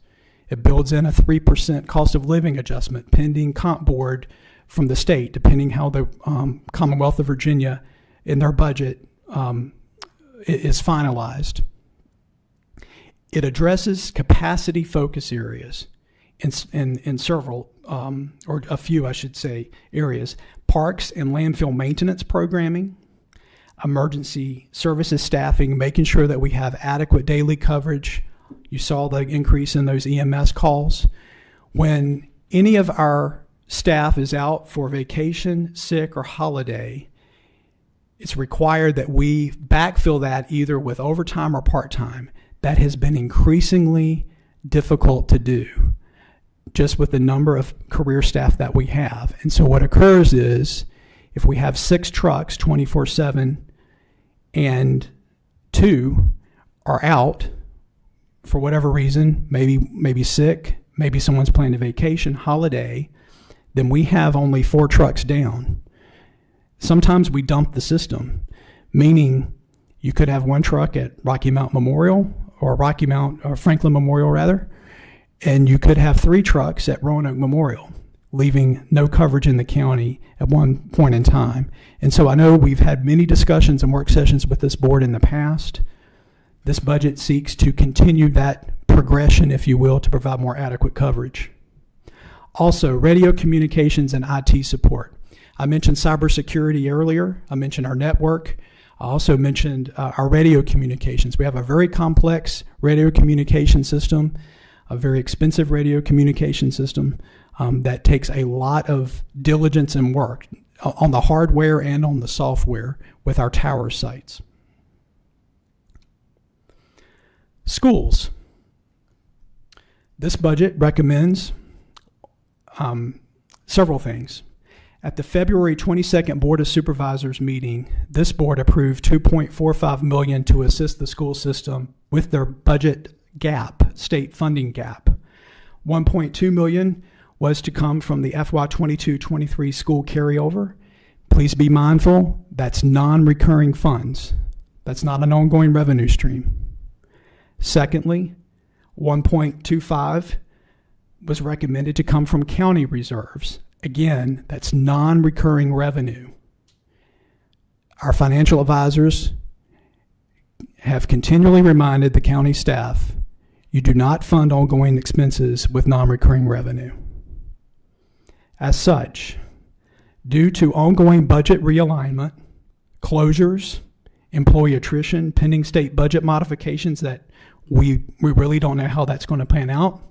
Speaker 12: It builds in a 3% cost of living adjustment pending comp board from the state, depending how the Commonwealth of Virginia in their budget is finalized. It addresses capacity focus areas in several, or a few, I should say, areas. Parks and landfill maintenance programming, emergency services staffing, making sure that we have adequate daily coverage. You saw the increase in those EMS calls. When any of our staff is out for vacation, sick, or holiday, it's required that we backfill that either with overtime or part-time. That has been increasingly difficult to do, just with the number of career staff that we have. And so what occurs is, if we have 6 trucks 24/7 and 2 are out for whatever reason, maybe sick, maybe someone's planning a vacation, holiday, then we have only 4 trucks down. Sometimes we dump the system, meaning you could have 1 truck at Rocky Mount Memorial, or Franklin Memorial rather, and you could have 3 trucks at Roanoke Memorial, leaving no coverage in the county at one point in time. And so I know we've had many discussions and work sessions with this board in the past. This budget seeks to continue that progression, if you will, to provide more adequate coverage. Also, radio communications and IT support. I mentioned cybersecurity earlier. I mentioned our network. I also mentioned our radio communications. We have a very complex radio communication system, a very expensive radio communication system that takes a lot of diligence and work on the hardware and on the software with our tower sites. Schools. This budget recommends several things. At the February 22nd Board of Supervisors meeting, this board approved $2.45 million to assist the school system with their budget gap, state funding gap. $1.2 million was to come from the FY 22-23 school carryover. Please be mindful, that's non-recurring funds. That's not an ongoing revenue stream. Secondly, 1.25 was recommended to come from county reserves. Again, that's non-recurring revenue. Our financial advisors have continually reminded the county staff, you do not fund ongoing expenses with non-recurring revenue. As such, due to ongoing budget realignment, closures, employee attrition, pending state budget modifications that we really don't know how that's going to pan out,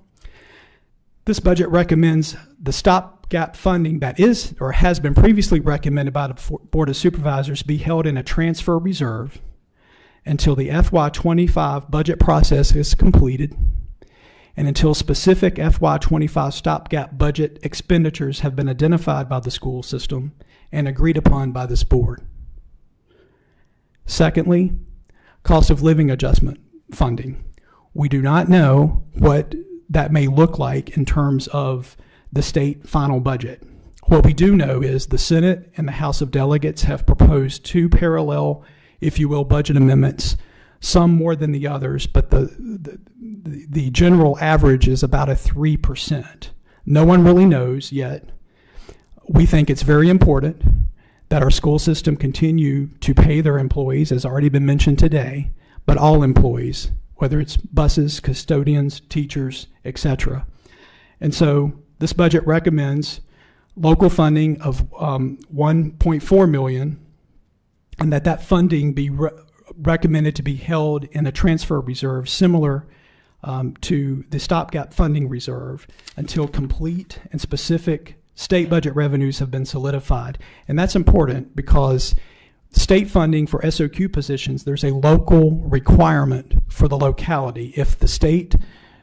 Speaker 12: this budget recommends the stopgap funding that is or has been previously recommended by the Board of Supervisors be held in a transfer reserve until the FY25 budget process is completed and until specific FY25 stopgap budget expenditures have been identified by the school system and agreed upon by this board. Secondly, cost of living adjustment funding. We do not know what that may look like in terms of the state final budget. What we do know is the Senate and the House of Delegates have proposed two parallel, if you will, budget amendments, some more than the others, but the general average is about a 3%. No one really knows yet. We think it's very important that our school system continue to pay their employees, as already been mentioned today, but all employees, whether it's buses, custodians, teachers, etc. And so this budget recommends local funding of $1.4 million, and that funding be recommended to be held in a transfer reserve similar to the stopgap funding reserve until complete and specific state budget revenues have been solidified. And that's important because state funding for SOQ positions, there's a local requirement for the locality. If the state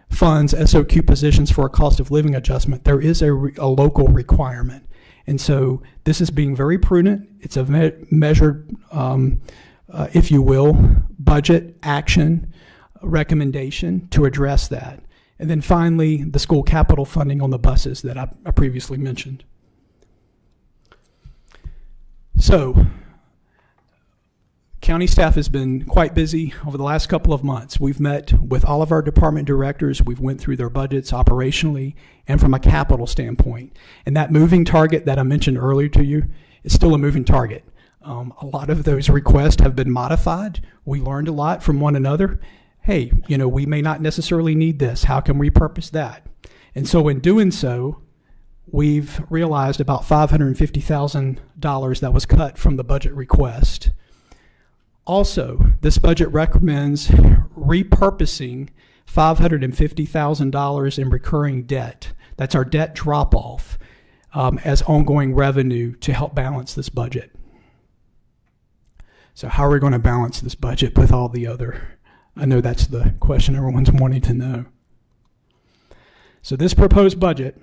Speaker 12: funds SOQ positions for a cost of living adjustment, there is a local requirement. And so this is being very prudent. It's a measured, if you will, budget action recommendation to address that. And then finally, the school capital funding on the buses that I previously mentioned. So, county staff has been quite busy over the last couple of months. We've met with all of our department directors. We've went through their budgets operationally and from a capital standpoint. And that moving target that I mentioned earlier to you is still a moving target. A lot of those requests have been modified. We learned a lot from one another. Hey, we may not necessarily need this. How can we repurpose that? And so in doing so, we've realized about $550,000 that was cut from the budget request. Also, this budget recommends repurposing $550,000 in recurring debt. That's our debt drop-off as ongoing revenue to help balance this budget. So how are we going to balance this budget with all the other? I know that's the question everyone's wanting to know. So this proposed budget,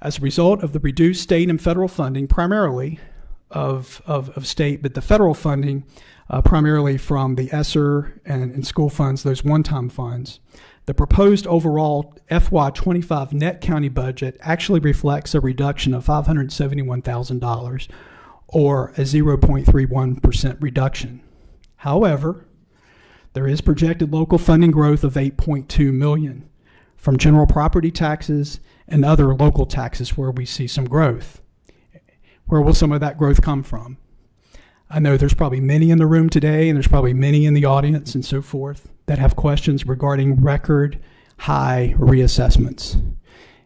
Speaker 12: as a result of the reduced state and federal funding, primarily of state, but the federal funding primarily from the ESSER and school funds, those one-time funds, the proposed overall FY25 net county budget actually reflects a reduction of $571,000 or a 0.31% reduction. However, there is projected local funding growth of $8.2 million from general property taxes and other local taxes where we see some growth. Where will some of that growth come from? I know there's probably many in the room today, and there's probably many in the audience and so forth that have questions regarding record high reassessments.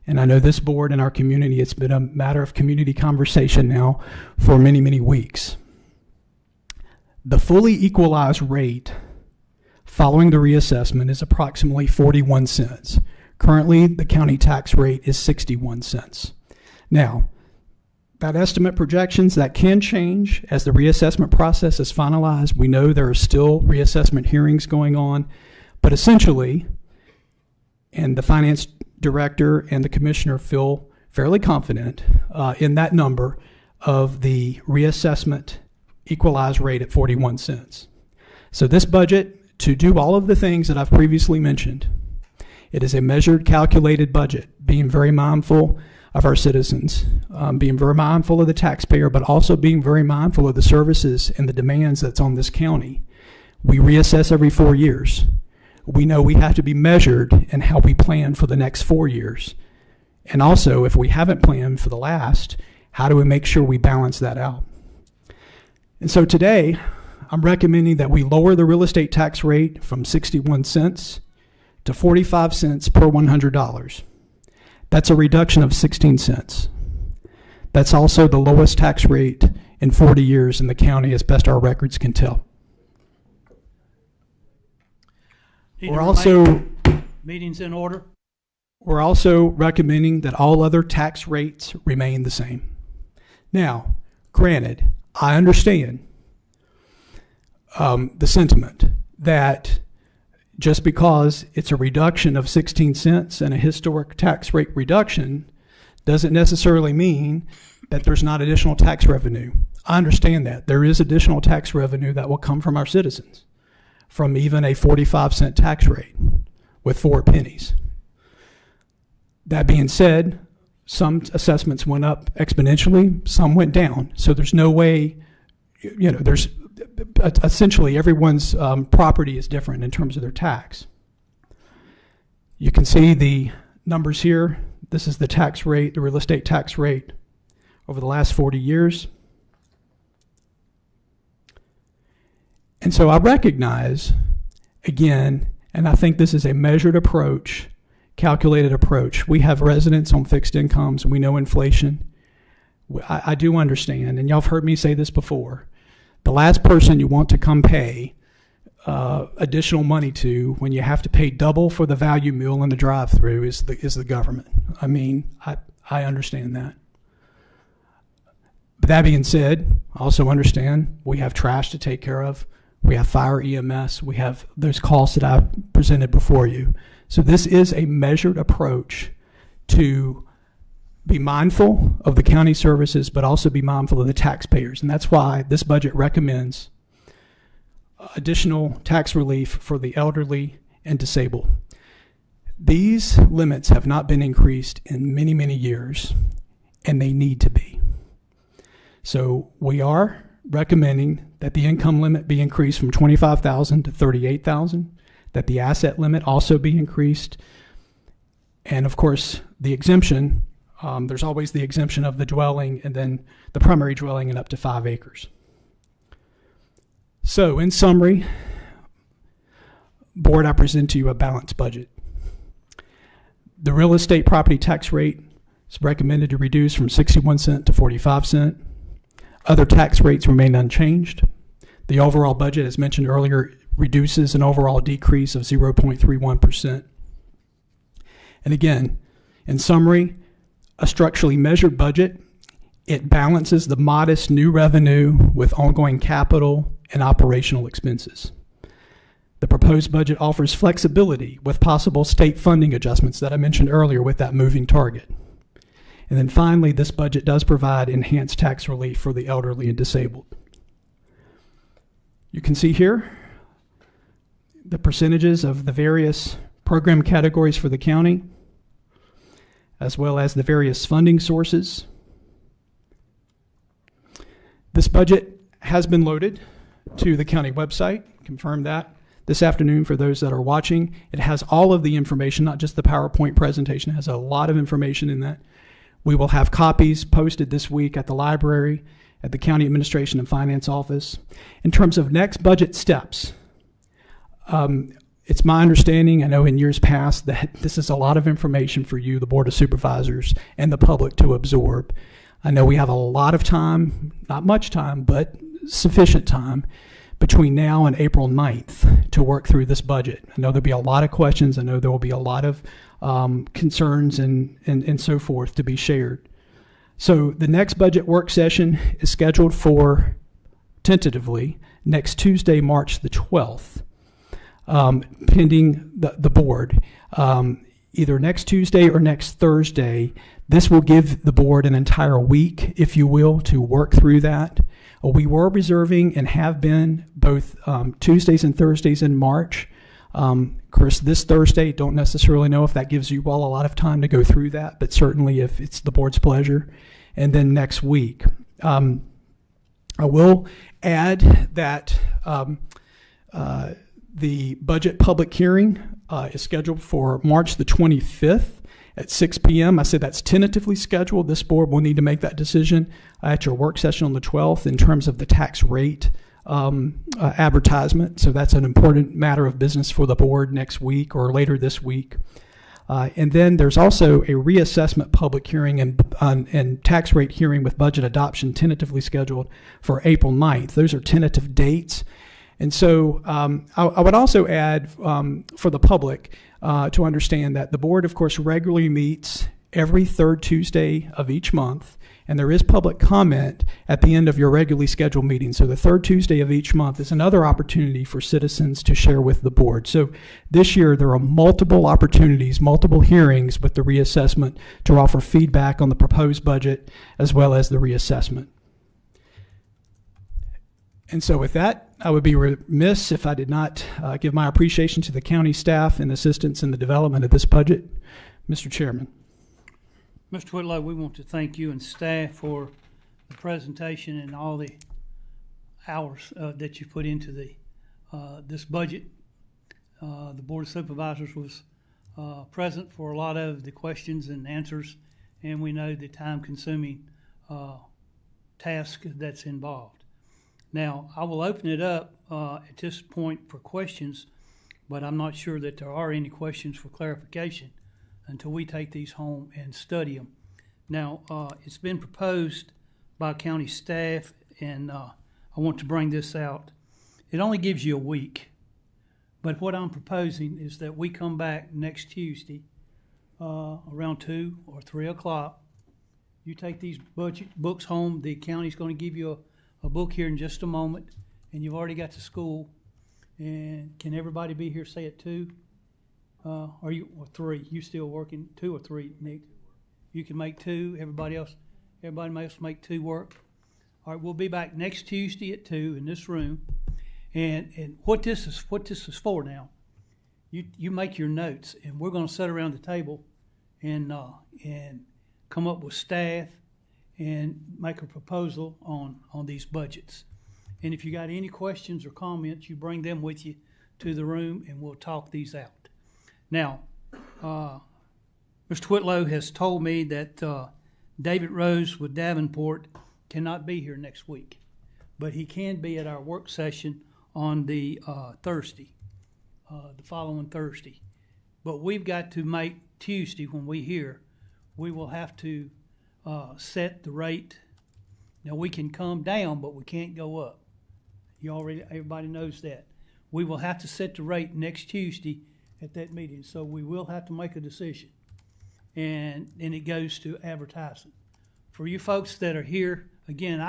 Speaker 12: And I know this board and our community, it's been a matter of community conversation now for many, many weeks. The fully equalized rate following the reassessment is approximately 41 cents. Currently, the county tax rate is 61 cents. Now, that estimate projections, that can change as the reassessment process is finalized. We know there are still reassessment hearings going on, but essentially, and the finance director and the commissioner feel fairly confident in that number of the reassessment equalized rate at 41 cents. So this budget, to do all of the things that I've previously mentioned, it is a measured, calculated budget, being very mindful of our citizens, being very mindful of the taxpayer, but also being very mindful of the services and the demands that's on this county. We reassess every 4 years. We know we have to be measured in how we plan for the next 4 years. And also, if we haven't planned for the last, how do we make sure we balance that out? And so today, I'm recommending that we lower the real estate tax rate from 61 cents to 45 cents per $100. That's a reduction of 16 cents. That's also the lowest tax rate in 40 years in the county, as best our records can tell. We're also
Speaker 1: meetings in order.
Speaker 12: We're also recommending that all other tax rates remain the same. Now, granted, I understand the sentiment that just because it's a reduction of 16 cents and a historic tax rate reduction doesn't necessarily mean that there's not additional tax revenue. I understand that. There is additional tax revenue that will come from our citizens from even a 45-cent tax rate with 4 pennies. That being said, some assessments went up exponentially, some went down. So there's no way, there's essentially everyone's property is different in terms of their tax. You can see the numbers here. This is the tax rate, the real estate tax rate over the last 40 years. And so I recognize, again, and I think this is a measured approach, calculated approach. We have residents on fixed incomes. We know inflation. I do understand, and y'all have heard me say this before, the last person you want to come pay additional money to when you have to pay double for the value meal in the drive-through is the government. I mean, I understand that. But that being said, I also understand we have trash to take care of. We have fire EMS. We have those costs that I presented before you. So this is a measured approach to be mindful of the county services, but also be mindful of the taxpayers. And that's why this budget recommends additional tax relief for the elderly and disabled. These limits have not been increased in many, many years, and they need to be. So we are recommending that the income limit be increased from $25,000 to $38,000, that the asset limit also be increased, and of course the exemption, there's always the exemption of the dwelling and then the primary dwelling and up to 5 acres. So in summary, Board, I present to you a balanced budget. The real estate property tax rate is recommended to reduce from 61 cents to 45 cents. Other tax rates remain unchanged. The overall budget, as mentioned earlier, reduces an overall decrease of 0.31%. And again, in summary, a structurally measured budget. It balances the modest new revenue with ongoing capital and operational expenses. The proposed budget offers flexibility with possible state funding adjustments that I mentioned earlier with that moving target. And then finally, this budget does provide enhanced tax relief for the elderly and disabled. You can see here the percentages of the various program categories for the county, as well as the various funding sources. This budget has been loaded to the county website. Confirm that this afternoon for those that are watching. It has all of the information, not just the PowerPoint presentation. It has a lot of information in that. We will have copies posted this week at the library, at the County Administration and Finance Office. In terms of next budget steps, it's my understanding, I know in years past, that this is a lot of information for you, the Board of Supervisors, and the public to absorb. I know we have a lot of time, not much time, but sufficient time between now and April 9th to work through this budget. I know there'll be a lot of questions. I know there will be a lot of concerns and so forth to be shared. So the next budget work session is scheduled for, tentatively, next Tuesday, March the 12th, pending the board. Either next Tuesday or next Thursday. This will give the board an entire week, if you will, to work through that. We were reserving and have been both Tuesdays and Thursdays in March. Of course, this Thursday, don't necessarily know if that gives you all a lot of time to go through that, but certainly if it's the board's pleasure. And then next week. I will add that the budget public hearing is scheduled for March the 25th at 6 p.m. I said that's tentatively scheduled. This board will need to make that decision at your work session on the 12th in terms of the tax rate advertisement. So that's an important matter of business for the board next week or later this week. And then there's also a reassessment public hearing and tax rate hearing with budget adoption tentatively scheduled for April 9th. Those are tentative dates. And so I would also add for the public to understand that the board, of course, regularly meets every third Tuesday of each month, and there is public comment at the end of your regularly scheduled meeting. So the third Tuesday of each month is another opportunity for citizens to share with the board. So this year there are multiple opportunities, multiple hearings with the reassessment to offer feedback on the proposed budget as well as the reassessment. And so with that, I would be remiss if I did not give my appreciation to the county staff and assistance in the development of this budget. Mr. Chairman.
Speaker 1: Mr. Whitlow, we want to thank you and staff for the presentation and all the hours that you put into this budget. The Board of Supervisors was present for a lot of the questions and answers, and we know the time-consuming task that's involved. Now, I will open it up at this point for questions, but I'm not sure that there are any questions for clarification until we take these home and study them. Now, it's been proposed by county staff, and I want to bring this out. It only gives you a week, but what I'm proposing is that we come back next Tuesday around 2 or 3 o'clock. You take these budget books home. The county's going to give you a book here in just a moment, and you've already got to school. And can everybody be here, say at 2? Or 3? You still working 2 or 3, Nick? You can make 2. Everybody else make 2 work. All right, we'll be back next Tuesday at 2 in this room. And what this is for now, you make your notes, and we're going to sit around the table and come up with staff and make a proposal on these budgets. And if you got any questions or comments, you bring them with you to the room, and we'll talk these out. Now, Mr. Whitlow has told me that David Rose with Davenport cannot be here next week, but he can be at our work session on the Thursday, the following Thursday. But we've got to make Tuesday, when we hear, we will have to set the rate. Now, we can come down, but we can't go up. Everybody knows that. We will have to set the rate next Tuesday at that meeting, so we will have to make a decision. And then it goes to advertising. For you folks that are here, again,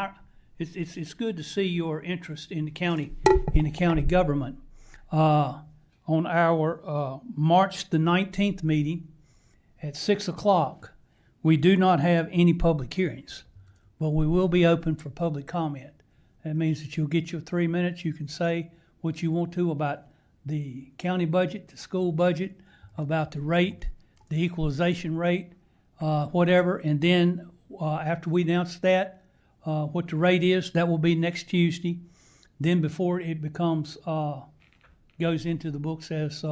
Speaker 1: it's good to see your interest in the county government. On our March the 19th meeting at 6 o'clock, we do not have any public hearings, but we will be open for public comment. That means that you'll get your 3 minutes. You can say what you want to about the county budget, the school budget, about the rate, the equalization rate, whatever. And then after we announce that, what the rate is, that will be next Tuesday. Then before it becomes goes into the books as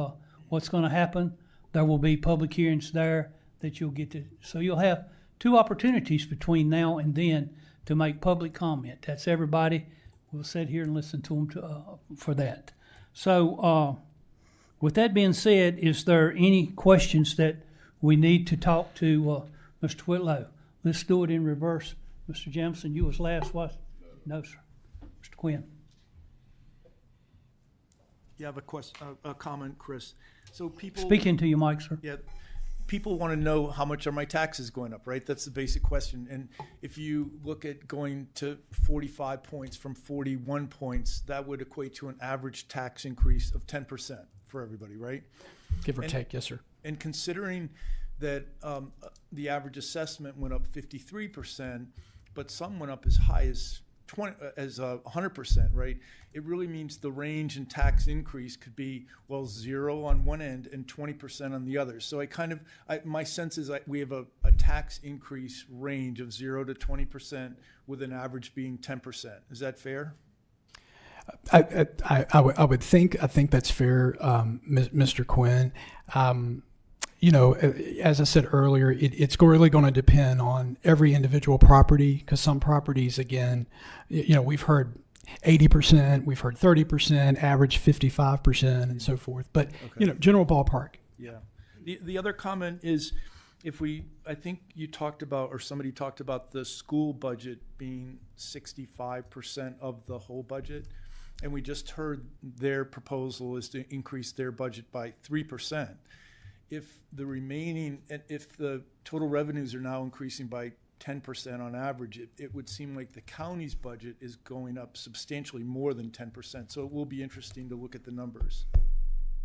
Speaker 1: what's going to happen, there will be public hearings there that you'll get to. So you'll have 2 opportunities between now and then to make public comment. That's everybody. We'll sit here and listen to them for that. So with that being said, is there any questions that we need to talk to Mr. Whitlow? Let's do it in reverse. Mr. Jamison, you was last, was? No, sir. Mr. Quinn.
Speaker 10: You have a comment, Chris. So people
Speaker 1: Speak into your mic, sir.
Speaker 10: Yeah. People want to know how much are my taxes going up, right? That's the basic question. And if you look at going to 45 points from 41 points, that would equate to an average tax increase of 10% for everybody, right?
Speaker 12: Give or take, yes, sir.
Speaker 10: And considering that the average assessment went up 53%, but some went up as high as 100%, right? It really means the range in tax increase could be, well, 0 on one end and 20% on the other. So my sense is we have a tax increase range of 0 to 20% with an average being 10%. Is that fair?
Speaker 12: I would think that's fair, Mr. Quinn. As I said earlier, it's really going to depend on every individual property, because some properties, again, we've heard 80%, we've heard 30%, average 55%, and so forth. But,
Speaker 10: okay.
Speaker 12: General ballpark.
Speaker 10: Yeah. The other comment is, I think you talked about, or somebody talked about the school budget being 65% of the whole budget, and we just heard their proposal is to increase their budget by 3%. If the total revenues are now increasing by 10% on average, it would seem like the county's budget is going up substantially more than 10%. So it will be interesting to look at the numbers.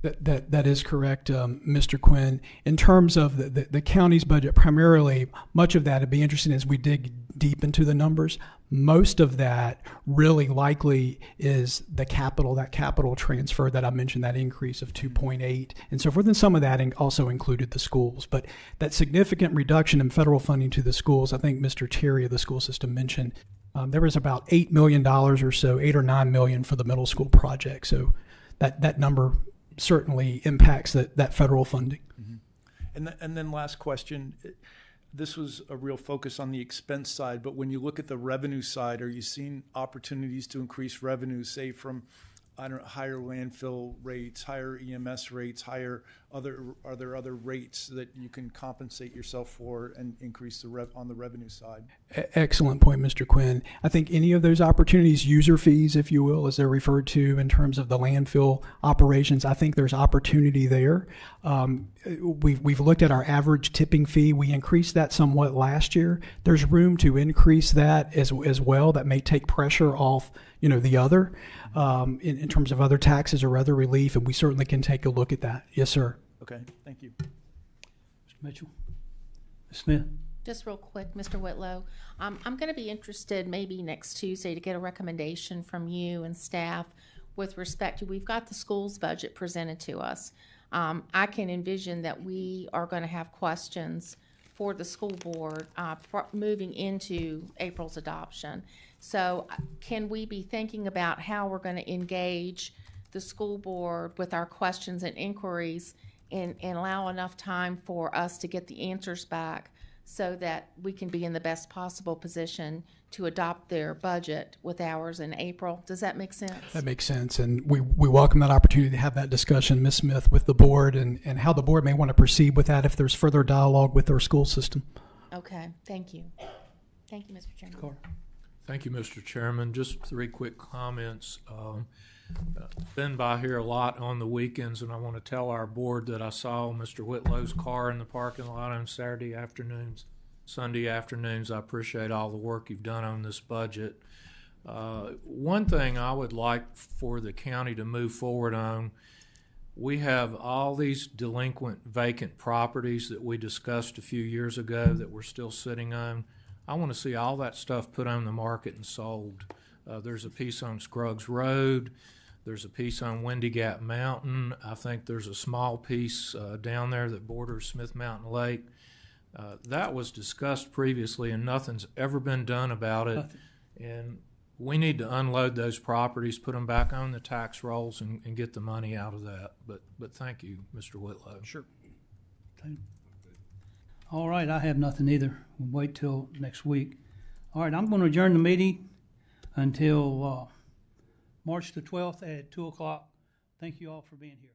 Speaker 12: That is correct, Mr. Quinn. In terms of the county's budget, primarily, much of that would be interesting as we dig deep into the numbers. Most of that really likely is that capital transfer that I mentioned, that increase of 2.8 and so forth. And some of that also included the schools. But that significant reduction in federal funding to the schools, I think Mr. Terry of the school system mentioned, there was about $8 million or so, 8 or 9 million for the middle school project. So that number certainly impacts that federal funding.
Speaker 10: Mm-hmm. And then last question, this was a real focus on the expense side, but when you look at the revenue side, are you seeing opportunities to increase revenue, say from higher landfill rates, higher EMS rates, are there other rates that you can compensate yourself for and increase on the revenue side?
Speaker 12: Excellent point, Mr. Quinn. I think any of those opportunities, user fees, if you will, as they're referred to in terms of the landfill operations, I think there's opportunity there. We've looked at our average tipping fee. We increased that somewhat last year. There's room to increase that as well. That may take pressure off, the other in terms of other taxes or other relief, and we certainly can take a look at that. Yes, sir.
Speaker 10: Okay, thank you.
Speaker 1: Mr. Mitchell. Ms. Smith.
Speaker 3: Just real quick, Mr. Whitlow, I'm going to be interested maybe next Tuesday to get a recommendation from you and staff with respect to, we've got the school's budget presented to us. I can envision that we are going to have questions for the school board moving into April's adoption. So can we be thinking about how we're going to engage the school board with our questions and inquiries and allow enough time for us to get the answers back so that we can be in the best possible position to adopt their budget with ours in April? Does that make sense?
Speaker 12: That makes sense, and we welcome that opportunity to have that discussion, Ms. Smith, with the board and how the board may want to proceed with that if there's further dialogue with our school system.
Speaker 3: Okay, thank you. Thank you, Mr. Chairman.
Speaker 1: Carter.
Speaker 7: Thank you, Mr. Chairman. Just 3 quick comments. Been by here a lot on the weekends, and I want to tell our board that I saw Mr. Whitlow's car in the parking lot on Saturday afternoons, Sunday afternoons. I appreciate all the work you've done on this budget. One thing I would like for the county to move forward on, we have all these delinquent vacant properties that we discussed a few years ago that we're still sitting on. I want to see all that stuff put on the market and sold. There's a piece on Scruggs Road. There's a piece on Windy Gap Mountain. I think there's a small piece down there that borders Smith Mountain Lake. That was discussed previously, and nothing's ever been done about it. And we need to unload those properties, put them back on the tax rolls, and get the money out of that. But thank you, Mr. Whitlow.
Speaker 1: Sure. All right, I have nothing either. We'll wait till next week. All right, I'm going to adjourn the meeting until March the 12th at 2 o'clock. Thank you all for being here.